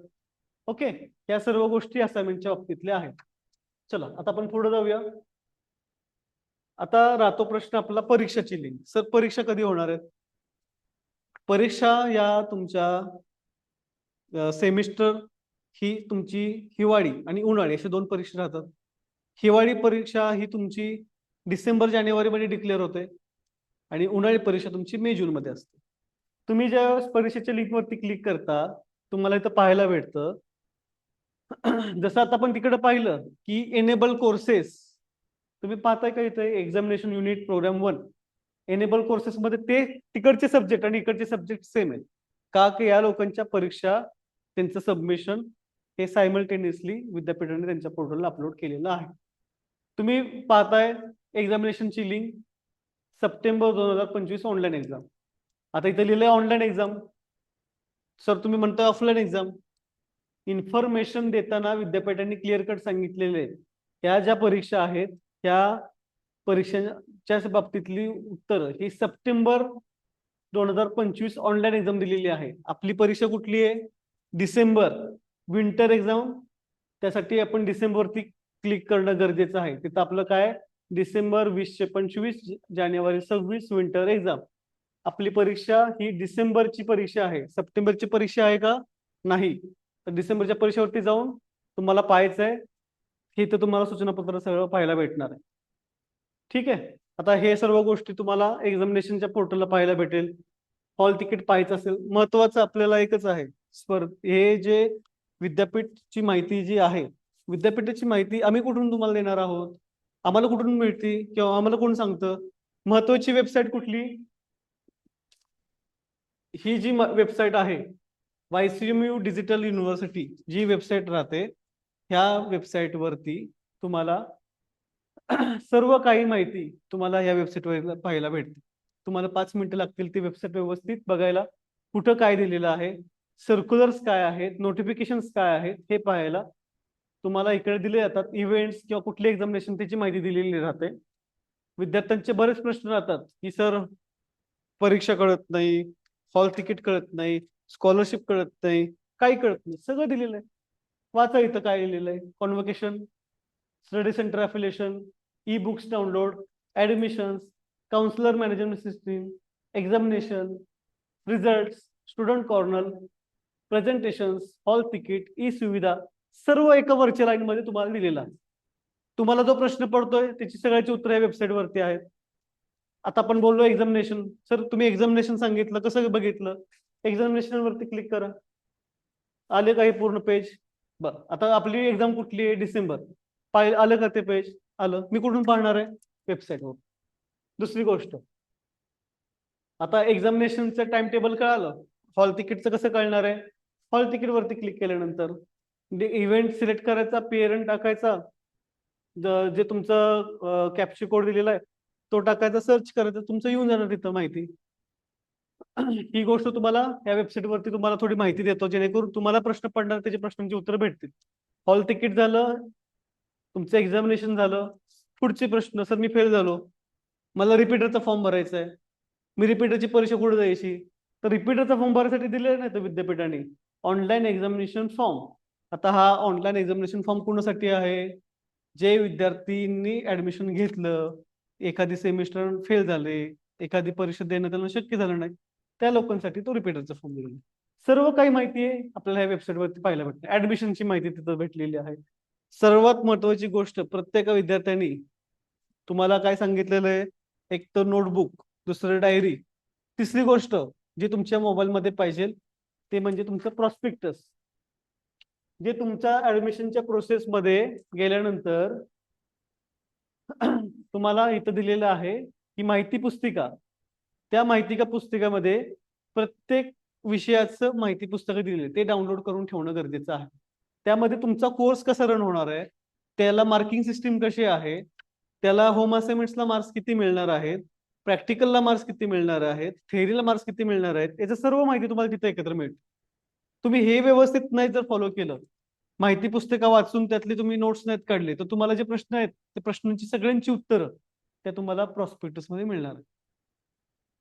ओके, या सर्व गोष्टी असाइनमेंटच्या बाबतीतल्या आहेत. चला आता आपण पुढे जाऊया. आता राहतो प्रश्न आपला परीक्षाची लिंक. सर परीक्षा कधी होणार आहेत? परीक्षा या तुमच्या सेमिस्टर ही तुमची हिवाळी आणि उन्हाळी अशा दोन परीक्षा राहतात. हिवाळी परीक्षा ही तुमची डिसेंबर जानेवारी मध्ये डिक्लेअर होते आणि उन्हाळी परीक्षा तुमची मे जून मध्ये असते. तुम्ही ज्या परीक्षेच्या लिंक वरती क्लिक करता तुम्हाला इथं पाहायला भेटतं जसं आता आपण तिकडे पाहिलं की एनेबल कोर्सेस, तुम्ही पाहताय का इथे examination unit program 1 enable courses मध्ये ते तिकडचे सब्जेक्ट आणि इकडचे सब्जेक्ट सेम आहेत का? की या लोकांच्या परीक्षा त्यांचं सबमिशन हे सायमल्टेनियसली विद्यापीठाने त्यांच्या पोर्टलला अपलोड केलेलं आहे. तुम्ही पाहताय एक्झामिनेशनची लिंक सप्टेंबर 2025 ऑनलाईन एक्झाम. आता इथे लिहिलंय ऑनलाईन एक्झाम. सर तुम्ही म्हणता ऑफलाईन एक्झाम. इन्फॉर्मेशन देताना विद्यापीठांनी क्लिअर कट सांगितलेले ह्या ज्या परीक्षा आहेत त्या परीक्षांच्या बाबतीतली उत्तर ही सप्टेंबर 2025 ऑनलाईन एक्झाम दिलेली आहे. आपली परीक्षा कुठली आहे? December winter exam. त्यासाठी आपण डिसेंबरवरती क्लिक करणं गरजेचं आहे. तिथं आपलं काय डिसेंबर 2025 जानेवारी 26 विंटर एक्झाम. आपली परीक्षा ही डिसेंबरची परीक्षा आहे. सप्टेंबरची परीक्षा आहे का? नाही. तर डिसेंबरच्या परीक्षेवरती जाऊन तुम्हाला पाहायचं आहे की तर तुम्हाला सूचनापत्र सगळं पाहायला भेटणार आहे. ठीक आहे. आता हे सर्व गोष्टी तुम्हाला एक्झामिनेशनच्या पोर्टलला पाहायला भेटेल. हॉल तिकीट पाहायचं असेल, महत्वाचं आपल्याला एकच आहे हे जे विद्यापीठची माहिती जी आहे, विद्यापीठाची माहिती आम्ही कुठून तुम्हाला देणार आहोत? आम्हाला कुठून मिळते किंवा आम्हाला कोण सांगतं? महत्वाची वेबसाईट कुठली? ही जी वेबसाईट आहे YCMU डिजिटल युनिव्हर्सिटी जी वेबसाईट राहते, ह्या वेबसाईट वरती तुम्हाला सर्व काही माहिती तुम्हाला या वेबसाईटवर पाहायला भेटते. तुम्हाला 5 मिनिटं लागतील ती वेबसाईट व्यवस्थित बघायला, कुठं काय दिलेलं आहे, सर्क्युलर्स काय आहेत, नोटिफिकेशन्स काय आहेत हे पाहायला. तुम्हाला इकडे दिले जातात इव्हेंट्स किंवा कुठली एक्झामिनेशन त्याची माहिती दिलेली राहते. विद्यार्थ्यांचे बरेच प्रश्न राहतात की सर परीक्षा कळत नाही, हॉल तिकीट कळत नाही, स्कॉलरशिप कळत नाही, काही कळत नाही. सगळं दिलेलं आहे. वाचा इथं काय लिहिलेलं आहे. Convocation, study centre affiliation, e books download, admissions, counsellor management system, examination, result, student corner, presentations, hall ticket, E सुविधा सर्व एका वरच्या लाईन मध्ये तुम्हाला दिलेला आहे. तुम्हाला जो प्रश्न पडतोय त्याची सगळ्याची उत्तर या वेबसाईट वरती आहेत. आता आपण बोललो एक्झामिनेशन. सर तुम्ही एक्झामिनेशन सांगितलं, कसं बघितलं? एक्झामिनेशन वरती क्लिक करा. आले काही पूर्ण पेज. बरं, आता आपली एक्झाम कुठली आहे? डिसेंबर. आलं का ते पेज? आलं. मी कुठून पाहणार आहे? वेबसाईटवर. दुसरी गोष्ट, आता एक्झामिनेशनचं टाइम टेबल कळालं, हॉल तिकीटचं कसं कळणार आहे? हॉल तिकीट वरती क्लिक केल्यानंतर इव्हेंट सिलेक्ट करायचा, पेअरंट टाकायचा, जे तुमचं कॅप्चर कोड दिलेला आहे तो टाकायचा, सर्च करायचं, तुमचं येऊन जाणार तिथं माहिती. ही गोष्ट तुम्हाला या वेबसाईट वरती तुम्हाला थोडी माहिती देतो, जेणेकरून तुम्हाला प्रश्न पडणार त्याच्या प्रश्नांची उत्तर भेटतील. हॉल तिकीट झालं, तुमचं एक्झामिनेशन झालं, पुढचे प्रश्न, सर मी फेल झालो, मला रिपीटरचा फॉर्म भरायचा आहे, मी रिपीटरची परीक्षा कुठे द्यायची? तर रिपीटरचा फॉर्म भरण्यासाठी दिलेला नाही तर विद्यापीठाने ऑनलाईन एक्झामिनेशन फॉर्म. आता हा ऑनलाईन एक्झामिनेशन फॉर्म कोणासाठी आहे? जे विद्यार्थ्यांनी ऍडमिशन घेतलं, एखादी सेमिस्टर फेल झाले, एखादी परीक्षा देणं त्यांना शक्य झालं नाही, त्या लोकांसाठी तो रिपीटरचा फॉर्म दिलेला. सर्व काही माहिती आहे आपल्याला ह्या वेबसाईटवरती पाहायला भेटते. ऍडमिशनची माहिती तिथं भेटलेली आहे. सर्वात महत्वाची गोष्ट, प्रत्येक विद्यार्थ्यांनी तुम्हाला काय सांगितलेलं आहे? एक तर नोटबुक, दुसरं डायरी, तिसरी गोष्ट जी तुमच्या मोबाईलमध्ये पाहिजे ते म्हणजे तुमचं प्रॉस्पेक्टस, जे तुमच्या ऍडमिशनच्या प्रोसेसमध्ये गेल्यानंतर तुम्हाला इथं दिलेलं आहे की माहिती पुस्तिका. त्या माहिती पुस्तिकामध्ये प्रत्येक विषयाचं माहिती पुस्तकं दिलेली, ते डाउनलोड करून ठेवणं गरजेचं आहे. त्यामध्ये तुमचा कोर्स कसा रन होणार आहे, त्याला मार्किंग सिस्टीम कशी आहे, त्याला होम असाइनमेंट्सला मार्क्स किती मिळणार आहेत, प्रॅक्टिकलला मार्क्स किती मिळणार आहेत, थेअरीला मार्क्स किती मिळणार आहेत, याचं सर्व माहिती तुम्हाला तिथे एकत्र मिळते. तुम्ही हे व्यवस्थित नाही जर फॉलो केलं, माहिती पुस्तकं वाचून त्यातले तुम्ही नोट्स नाहीत काढले, तर तुम्हाला जे प्रश्न आहेत त्या प्रश्नांची सगळ्यांची उत्तरं त्या तुम्हाला प्रॉस्पेक्टस मध्ये मिळणार आहे.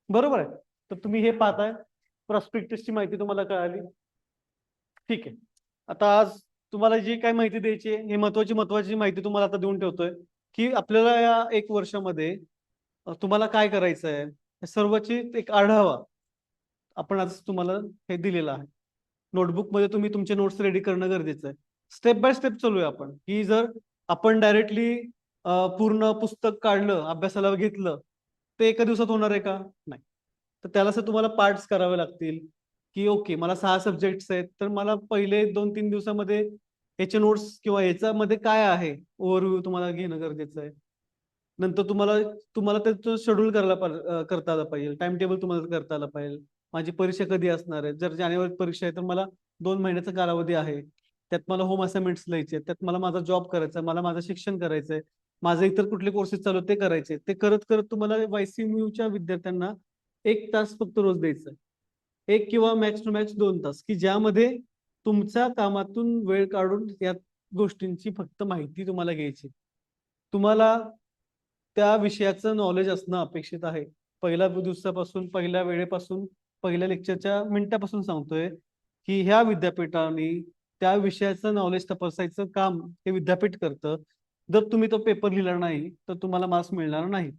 बरोबर आहे? तर तुम्ही हे पाहताय, प्रॉस्पेक्टसची माहिती तुम्हाला कळाली. ठीक आहे. आता आज तुम्हाला जी काय माहिती द्यायची आहे, ही महत्वाची माहिती तुम्हाला आता देऊन ठेवतोय की आपल्याला या 1 वर्षामध्ये तुम्हाला काय करायचं आहे, या सर्वची एक आढावा आपण आज तुम्हाला हे दिलेला आहे. नोटबुक मध्ये तुम्ही तुमचे नोट्स रेडी करणं गरजेचं आहे. स्टेप बाय स्टेप चालूया आपण, की जर आपण डायरेक्टली पूर्ण पुस्तक काढलं, अभ्यासाला घेतलं, ते एका दिवसात होणार आहे का? नाही. तर त्याला तुम्हाला पार्ट्स करावे लागतील, की ओके मला 6 सब्जेक्ट्स आहेत, तर मला पहिले 2-3 दिवसामध्ये याचे नोट्स किंवा याच्यामध्ये काय आहे ओव्हरव्ह्यू तुम्हाला घेणं गरजेचं आहे. नंतर तुम्हाला तुम्हाला त्याचं शेड्यूल करता आलं पाहिजे, टाइम टेबल तुम्हाला करता आलं पाहिजे. माझी परीक्षा कधी असणार आहे? जर जानेवारीत परीक्षा आहे तर मला 2 महिन्याचा कालावधी आहे, त्यात मला होम असाइनमेंट्स लिहायचे, त्यात मला माझा जॉब करायचा, मला माझं शिक्षण करायचंय, माझे इतर कुठले कोर्सेस चालू ते करायचे. ते करत करत तुम्हाला YCMUच्या विद्यार्थ्यांना 1 तास फक्त रोज द्यायचा आहे. 1 किंवा मॅक्स टू मॅक्स 2 तास, की ज्यामध्ये तुमच्या कामातून वेळ काढून या गोष्टींची फक्त माहिती तुम्हाला घ्यायची. तुम्हाला त्या विषयाचं नॉलेज असणं अपेक्षित आहे. पहिल्या दिवसापासून, पहिल्या वेळेपासून, पहिल्या लेक्चरच्या मिनिटापासून सांगतोय की ह्या विद्यापीठाने त्या विषयाचं नॉलेज तपासायचं काम हे विद्यापीठ करतं. जर तुम्ही तो पेपर लिहिला नाही तर तुम्हाला मार्क्स मिळणार नाही.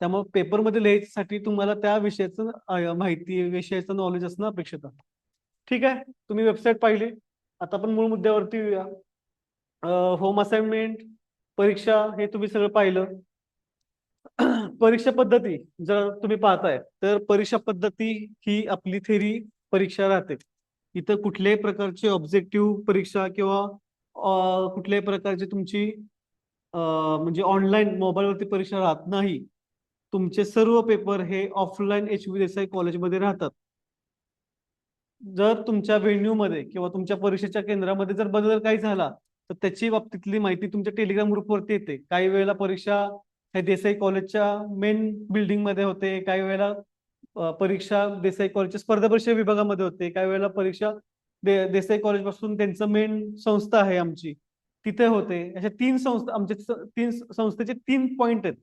त्यामुळे पेपरमध्ये लिहायसाठी तुम्हाला त्या विषयाचं माहिती, विषयाचं नॉलेज असणं अपेक्षित आहे. ठीक आहे, तुम्ही वेबसाईट पाहिली. आता आपण मूळ मुद्द्यावरती येऊया. होम असाइनमेंट, परीक्षा, हे तुम्ही सगळं पाहिलं. परीक्षा पद्धती जर तुम्ही पाहताय तर परीक्षा पद्धती ही आपली थेरी परीक्षा राहते. इथं कुठल्याही प्रकारची ऑब्जेक्टिव्ह परीक्षा किंवा कुठल्याही प्रकारची तुमची म्हणजे ऑनलाईन मोबाईलवरती परीक्षा राहत नाही. तुमचे सर्व पेपर हे ऑफलाईन HV देसाई कॉलेजमध्ये राहतात. जर तुमच्या व्हेन्यू मध्ये किंवा तुमच्या परीक्षेच्या केंद्रामध्ये जर बदल काही झाला तर त्याची बाबतीतली माहिती तुमच्या टेलिग्राम ग्रुपवरती येते. काही वेळेला परीक्षा हे देसाई कॉलेजच्या मेन बिल्डिंग मध्ये होते, काही वेळेला परीक्षा देसाई कॉलेजच्या स्पर्धा परीक्षा विभागामध्ये होते, काही वेळेला परीक्षा देसाई कॉलेज पासून त्यांचं मेन संस्था आहे आमची तिथे होते. अशा 3 संस्था आमच्या 3 संस्थेचे 3 पॉइंट आहेत,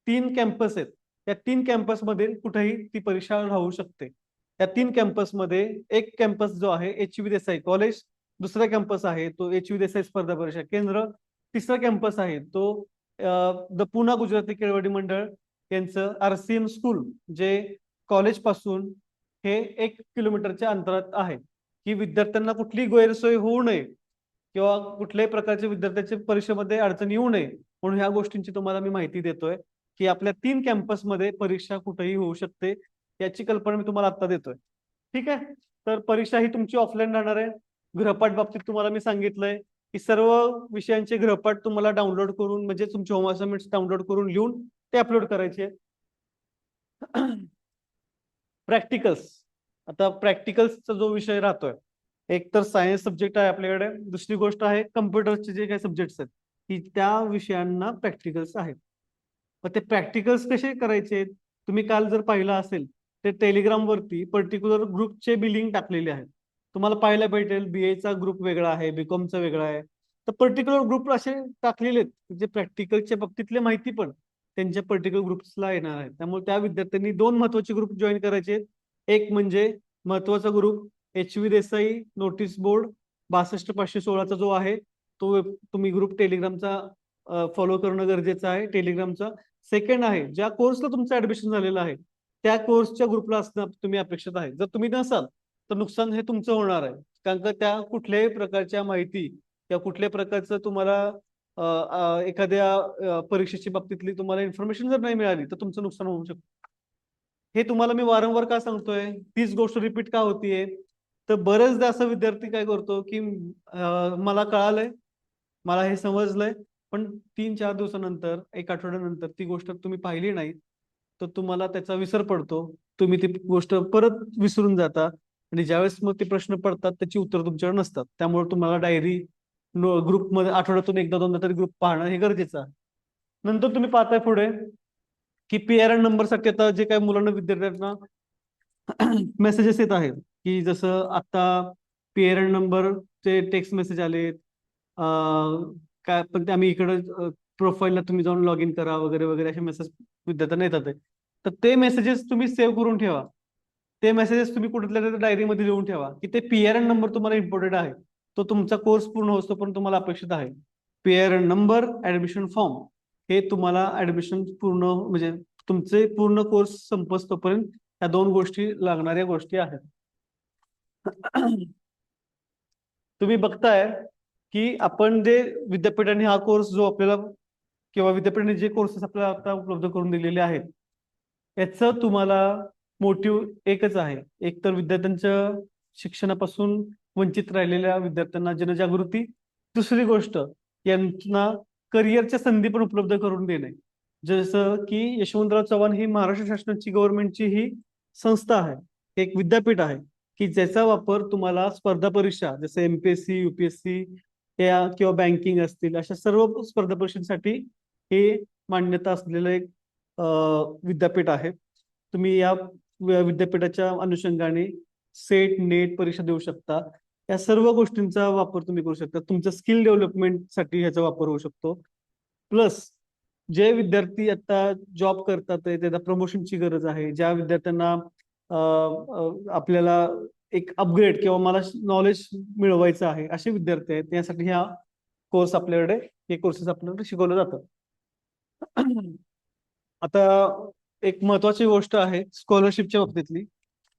3 कॅम्पस आहेत. या 3 कॅम्पस मध्ये कुठेही ती परीक्षा राहू शकते. या 3 कॅम्पस मध्ये एक कॅम्पस जो आहे HV देसाई कॉलेज, दुसरा कॅम्पस आहे तो HV देसाई स्पर्धा परीक्षा केंद्र, तिसरा कॅम्पस आहे तो द पुना गुजराती केळवडी मंडळ यांचं RCM स्कूल, जे कॉलेज पासून हे 1 किलोमीटरच्या अंतरात आहे. की विद्यार्थ्यांना कुठली गैरसोय होऊ नये किंवा कुठल्याही प्रकारच्या विद्यार्थ्यांच्या परीक्षेमध्ये अडचण येऊ नये म्हणून ह्या गोष्टींची तुम्हाला मी माहिती देतोय की आपल्या 3 कॅम्पसमध्ये परीक्षा कुठेही होऊ शकते, याची कल्पना मी तुम्हाला आता देतोय. ठीक आहे, तर परीक्षा ही तुमची ऑफलाईन राहणार आहे. गृहपाठ बाबतीत तुम्हाला मी सांगितलंय की सर्व विषयांचे गृहपाठ तुम्हाला डाउनलोड करून, म्हणजे तुमचे होम असाइनमेंट्स डाउनलोड करून लिहून ते अपलोड करायचे. प्रॅक्टिकल्स, आता प्रॅक्टिकल्सचा जो विषय राहतोय, एक तर सायन्स सब्जेक्ट आहे आपल्याकडे, दुसरी गोष्ट आहे कम्प्युटरचे जे काही सब्जेक्ट्स आहेत की त्या विषयांना प्रॅक्टिकल्स आहेत. मग ते प्रॅक्टिकल्स कसे करायचे, तुम्ही काल जर पाहिलं असेल ते टेलिग्राम वरती पर्टिक्युलर ग्रुपचे बिलिंग टाकलेले आहेत. तुम्हाला पाहायला भेटेल बीएचा ग्रुप वेगळा आहे, बीकॉमचा वेगळा आहे. तर पर्टिक्युलर ग्रुप असे टाकलेले आहेत जे प्रॅक्टिकलच्या बाबतीतले माहिती पण त्यांच्या पर्टिक्युलर ग्रुप्सला येणार आहे. त्यामुळे त्या विद्यार्थ्यांनी दोन महत्वाचे ग्रुप जॉईन करायचे. एक म्हणजे महत्वाचा group HV Desai notice board 62516 जो आहे तो तुम्ही ग्रुप टेलिग्रामचा फॉलो करणं गरजेचं आहे टेलिग्रामचा. सेकंड आहे ज्या कोर्सला तुमचं ऍडमिशन झालेलं आहे त्या कोर्सच्या ग्रुपला असणं तुम्ही अपेक्षित आहे. जर तुम्ही नसाल तर नुकसान हे तुमचं होणार आहे, कारण का त्या कुठल्याही प्रकारच्या माहिती किंवा कुठल्याही प्रकारचं तुम्हाला एखाद्या परीक्षेच्या बाबतीतली तुम्हाला इन्फॉर्मेशन जर नाही मिळाली तर तुमचं नुकसान होऊ शकतं. हे तुम्हाला मी वारंवार का सांगतोय, तीच गोष्ट रिपीट का होतीये, तर बरेचदा असा विद्यार्थी काय करतो की मला कळालंय, मला हे समजलंय, पण 3-4 दिवसानंतर, एक आठवड्यानंतर ती गोष्ट तुम्ही पाहिली नाही तर तुम्हाला त्याचा विसर पडतो. तुम्ही ती गोष्ट परत विसरून जाता आणि ज्यावेळेस मग ते प्रश्न पडतात त्याची उत्तर तुमच्याकडे नसतात. त्यामुळे तुम्हाला डायरी ग्रुपमध्ये आठवड्यातून एकदा दोनदा तरी ग्रुप पाहणं हे गरजेचं आहे. नंतर तुम्ही पाहताय पुढे की PRN नंबरसाठी आता जे काही मुलांना विद्यार्थ्यांना मेसेजेस येत आहेत की जसं आता PRN नंबरचे टेक्स्ट मेसेज आलेत, काय पण ते आम्ही इकडे प्रोफाईलला तुम्ही जाऊन लॉग इन करा वगैरे वगैरे असे मेसेज विद्यार्थ्यांना येतात. तर ते मेसेजेस तुम्ही सेव्ह करून ठेवा. ते मेसेजेस तुम्ही कुठल्या डायरीमध्ये लिहून ठेवा की ते PRN नंबर तुम्हाला इम्पॉर्टंट आहे. तो तुमचा कोर्स पूर्ण होतो पण तुम्हाला अपेक्षित आहे. PRN नंबर, ऍडमिशन फॉर्म हे तुम्हाला ऍडमिशन पूर्ण म्हणजे तुमचे पूर्ण कोर्स संपस्तोपर्यंत या दोन गोष्टी लागणाऱ्या गोष्टी आहेत. तुम्ही बघताय की आपण जे विद्यापीठाने हा कोर्स जो आपल्याला किंवा विद्यापीठाने जे कोर्सेस आपल्याला आता उपलब्ध करून दिलेले आहेत याचं तुम्हाला मोटिव्ह एकच आहे, एक तर विद्यार्थ्यांच्या शिक्षणापासून वंचित राहिलेल्या विद्यार्थ्यांना जनजागृती, दुसरी गोष्ट यांना करिअरच्या संधी पण उपलब्ध करून देणे. जसं की यशवंतराव चव्हाण ही महाराष्ट्र शासनाची गव्हर्नमेंटची ही संस्था आहे, एक विद्यापीठ आहे की ज्याचा वापर तुम्हाला स्पर्धा परीक्षा जसे MPSC UPSC या किंवा बँकिंग असतील अशा सर्व स्पर्धा परीक्षांसाठी हे मान्यता असलेलं एक विद्यापीठ आहे. तुम्ही या विद्यापीठाच्या अनुषंगाने सेट नेट परीक्षा देऊ शकता. या सर्व गोष्टींचा वापर तुम्ही करू शकता. तुमच्या स्किल डेव्हलपमेंटसाठी ह्याचा वापर होऊ शकतो. प्लस जे विद्यार्थी आता जॉब करतात त्यांना प्रमोशनची गरज आहे, ज्या विद्यार्थ्यांना आपल्याला एक अपग्रेड किंवा मला नॉलेज मिळवायचं आहे असे विद्यार्थी आहेत, त्यासाठी हा कोर्स आपल्याकडे हे कोर्सेस आपल्याकडे शिकवलं जातं. आता एक महत्वाची गोष्ट आहे स्कॉलरशिपच्या बाबतीतली,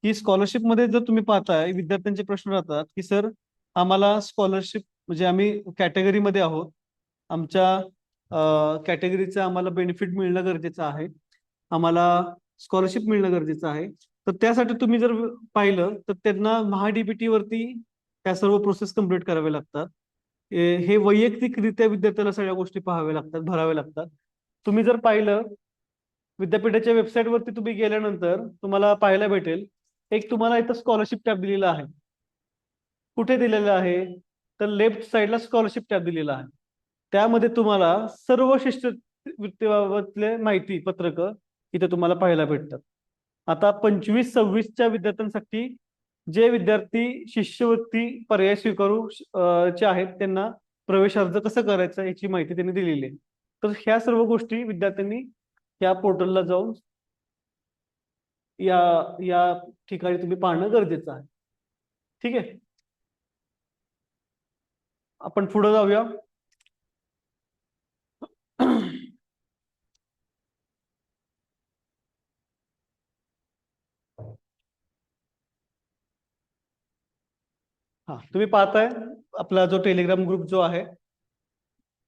की स्कॉलरशिप मध्ये जर तुम्ही पाहताय विद्यार्थ्यांचे प्रश्न राहतात की सर आम्हाला स्कॉलरशिप म्हणजे आम्ही कॅटेगरीमध्ये आहोत, आमच्या कॅटेगरीचं आम्हाला बेनिफिट मिळणं गरजेचं आहे, आम्हाला स्कॉलरशिप मिळणं गरजेचं आहे. तर त्यासाठी तुम्ही जर पाहिलं तर त्यांना महाडीबीटी वरती त्या सर्व प्रोसेस कम्प्लीट कराव्या लागतात. हे वैयक्तिकरित्या विद्यार्थ्याला सगळ्या गोष्टी पाहाव्या लागतात, भराव्या लागतात. तुम्ही जर पाहिलं विद्यापीठाच्या वेबसाईट वरती तुम्ही गेल्यानंतर तुम्हाला पाहायला भेटेल एक तुम्हाला इथं स्कॉलरशिप टॅब दिलेला आहे. कुठे दिलेला आहे तर लेफ्ट साईडला स्कॉलरशिप टॅब दिलेला आहे. त्यामध्ये तुम्हाला सर्व शिष्यवृत्तीबाबतले माहिती पत्रक इथे तुम्हाला पाहायला भेटतात. आता 25-26च्या विद्यार्थ्यांसाठी जे विद्यार्थी शिष्यवृत्ती पर्याय स्वीकारू चे आहेत त्यांना प्रवेश अर्ज कसं करायचा याची माहिती त्यांनी दिलेली आहे. तर ह्या सर्व गोष्टी विद्यार्थ्यांनी या पोर्टलला जाऊन या या ठिकाणी तुम्ही पाहणं गरजेचं आहे. ठीक आहे, आपण पुढे जाऊया. हा तुम्ही पाहताय आपला जो टेलिग्राम ग्रुप जो आहे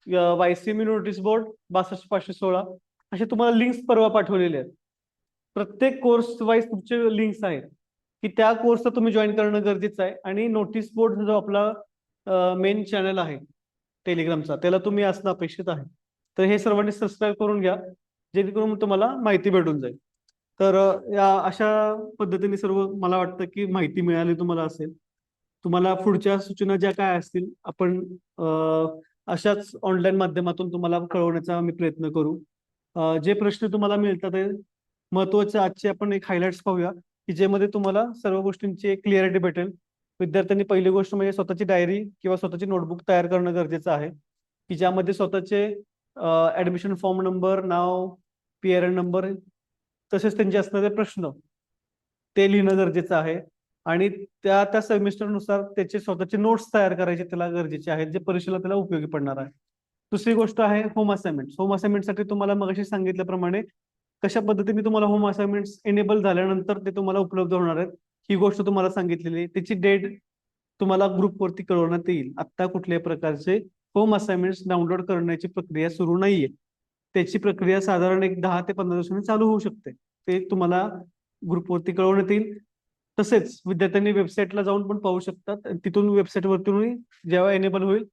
YCME नोटीस बोर्ड 62516 असे तुम्हाला लिंक्स परवा पाठवलेले आहेत. प्रत्येक कोर्स वाईज तुमचे लिंक्स आहेत की त्या कोर्सला तुम्ही जॉईन करणं गरजेचं आहे. आणि नोटीस बोर्ड जो आपला मेन चॅनल आहे टेलिग्रामचा त्याला तुम्ही असणं अपेक्षित आहे. तर हे सर्वांनी सबस्क्राईब करून घ्या. जेणेकरून तुम्हाला माहिती भेटून जाईल. तर या अशा पद्धतीने सर्व मला वाटतं की माहिती मिळाली तुम्हाला असेल. तुम्हाला पुढच्या सूचना ज्या काय असतील आपण अशाच ऑनलाईन माध्यमातून तुम्हाला कळवण्याचा आम्ही प्रयत्न करू. जे प्रश्न तुम्हाला मिळतात ते महत्त्वाचे आजचे आपण एक हायलाइट्स पाहूया की ज्यामध्ये तुम्हाला सर्व गोष्टींची एक क्लिअरिटी भेटेल. विद्यार्थ्यांनी पहिली गोष्ट म्हणजे स्वतःची डायरी किंवा स्वतःची नोटबुक तयार करणं गरजेचं आहे की ज्यामध्ये स्वतःचे ऍडमिशन फॉर्म नंबर, नाव, पीआरएन नंबर तसेच त्यांचे असणारे प्रश्न ते लिहिणं गरजेचं आहे. आणि त्या त्या सेमिस्टरनुसार त्याचे स्वतःचे नोट्स तयार करायचे त्याला गरजेचे आहेत जे परीक्षेला त्याला उपयोगी पडणार आहे. दुसरी गोष्ट आहे होम असाइनमेंट. होम असाइनमेंटसाठी तुम्हाला मगाशी सांगितल्याप्रमाणे कशा पद्धतीने तुम्हाला होम असाइनमेंट्स एनेबल झाल्यानंतर ते तुम्हाला उपलब्ध होणार आहेत ही गोष्ट तुम्हाला सांगितलेली आहे. त्याची डेट तुम्हाला ग्रुपवरती कळवण्यात येईल. आत्ता कुठल्याही प्रकारचे होम असाइनमेंट्स डाउनलोड करण्याची प्रक्रिया सुरू नाहीये. त्याची प्रक्रिया साधारण एक 10 ते 15 दिवसांनी चालू होऊ शकते. ते तुम्हाला ग्रुपवरती कळवण्यात येईल. तसेच विद्यार्थ्यांनी वेबसाईटला जाऊन पण पाहू शकतात. तिथून वेबसाईटवरती जेव्हा एनेबल होईल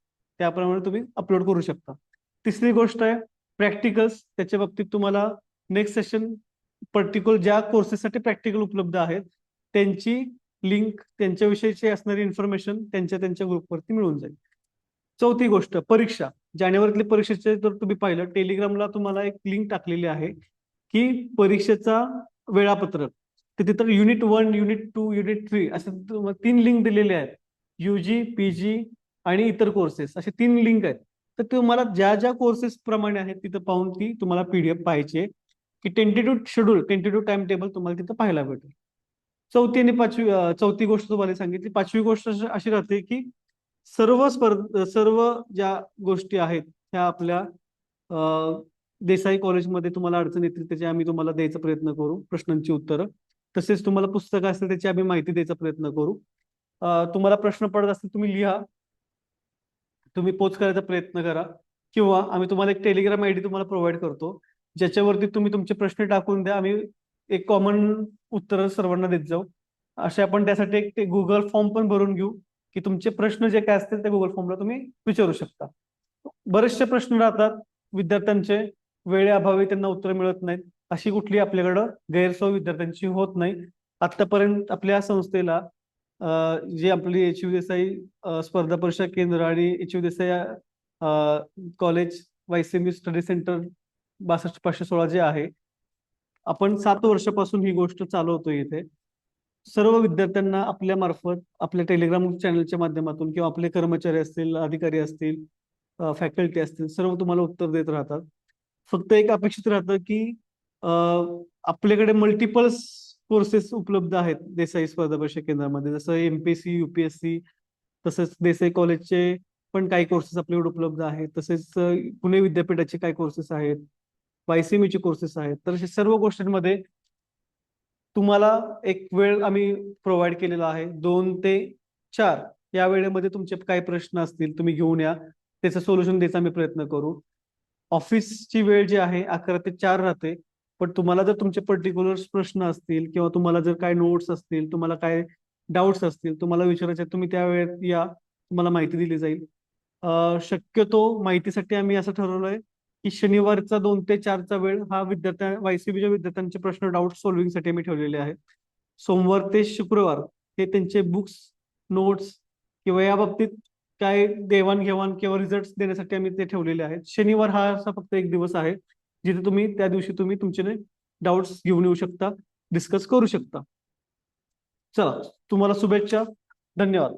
त्याप्रमाणे तुम्ही अपलोड करू शकता. तिसरी गोष्ट आहे प्रॅक्टिकल्स. त्याच्या बाबतीत तुम्हाला नेक्स्ट सेशन पर्टिक्युलर ज्या कोर्सेससाठी प्रॅक्टिकल उपलब्ध आहेत त्यांची लिंक, त्यांच्याविषयीची असणारी इन्फॉर्मेशन त्यांच्या त्यांच्या ग्रुपवरती मिळून जाईल. चौथी गोष्ट परीक्षा. जानेवारीतली परीक्षेचे जर तुम्ही पाहिलं टेलिग्रामला तुम्हाला एक लिंक टाकलेली आहे की परीक्षेचा वेळापत्रक. तर तिथं युनिट 1, युनिट 2, युनिट 3 असे 3 लिंक दिलेले आहेत. UG, PG आणि इतर कोर्सेस असे 3 लिंक आहेत. तर तुम्हाला ज्या ज्या कोर्सेस प्रमाणे आहेत तिथं पाहून ती तुम्हाला PDF पाहिजे की tentative schedule, tentative time table तुम्हाला तिथं पाहायला भेटेल. चौथी गोष्ट तुम्हाला सांगितली. पाचवी गोष्ट अशी राहते की सर्व ज्या गोष्टी आहेत त्या आपल्या देसाई कॉलेजमध्ये तुम्हाला अडचण येतील त्याची आम्ही तुम्हाला द्यायचा प्रयत्न करू, प्रश्नांची उत्तरं. तसेच तुम्हाला पुस्तकं असतील त्याची आम्ही माहिती द्यायचा प्रयत्न करू. तुम्हाला प्रश्न पडत असतील तुम्ही लिहा, तुम्ही पोच करायचा प्रयत्न करा किंवा आम्ही तुम्हाला एक टेलिग्राम ID तुम्हाला प्रोव्हाइड करतो ज्याच्यावरती तुम्ही तुमचे प्रश्न टाकून द्या. आम्ही एक कॉमन उत्तर सर्वांना देत जाऊ. असे आपण त्यासाठी एक गुगल फॉर्म पण भरून घेऊ की तुमचे प्रश्न जे काय असतील ते गुगल फॉर्मला तुम्ही विचारू शकता. बरेचसे प्रश्न राहतात विद्यार्थ्यांचे, वेळेअभावी त्यांना उत्तर मिळत नाहीत. अशी कुठली आपल्याकडं गैरसोय विद्यार्थ्यांची होत नाही. आतापर्यंत आपल्या संस्थेला जे आपली HU देसाई स्पर्धा परीक्षा केंद्र आणि HU Desai college YCMU study centre 62 516 जे आहे आपण 7 वर्षापासून ही गोष्ट चालवतोय इथे. सर्व विद्यार्थ्यांना आपल्या मार्फत आपल्या टेलिग्राम चॅनलच्या माध्यमातून किंवा आपले कर्मचारी असतील, अधिकारी असतील, फॅकल्टी असतील सर्व तुम्हाला उत्तर देत राहतात. फक्त एक अपेक्षित राहतं की आपल्याकडे मल्टिपल्स कोर्सेस उपलब्ध आहेत देसाई स्पर्धा परीक्षा केंद्रामध्ये, जसं MPSC, UPSC तसेच देसाई कॉलेजचे पण काही कोर्सेस आपल्याकडे उपलब्ध आहेत. तसेच पुणे विद्यापीठाचे काही कोर्सेस आहेत, YCMU चे कोर्सेस आहेत. तर अशा सर्व गोष्टींमध्ये तुम्हाला एक वेळ आम्ही प्रोव्हाइड केलेला आहे 2 ते 4 या वेळेमध्ये तुमचे काही प्रश्न असतील तुम्ही घेऊन या, त्याचं सोल्युशन द्यायचा आम्ही प्रयत्न करू. ऑफिसची वेळ जी आहे 11 ते 4 राहते. पण तुम्हाला जर तुमचे पर्टिक्युलर प्रश्न असतील किंवा तुम्हाला जर काय नोट्स असतील, तुम्हाला काय डाऊट्स असतील, तुम्हाला विचारायचे तुम्ही त्या वेळेत या, तुम्हाला माहिती दिली जाईल. शक्यतो माहितीसाठी आम्ही असं ठरवलंय की शनिवारचा 2 ते 4चा वेळ हा YCBच्या विद्यार्थ्यांचे प्रश्न डाऊट सॉल्व्हिंगसाठी आम्ही ठेवलेले आहेत. सोमवार ते शुक्रवार हे त्यांचे बुक्स, नोट्स किंवा या बाबतीत काय देवाणघेवाण किंवा रिझल्ट देण्यासाठी आम्ही ते ठेवलेले आहेत. शनिवार हा असा फक्त एक दिवस आहे जिथे तुम्ही त्या दिवशी तुम्ही तुमचे डाऊट्स घेऊन येऊ शकता, डिस्कस करू शकता. चला, तुम्हाला शुभेच्छा. धन्यवाद.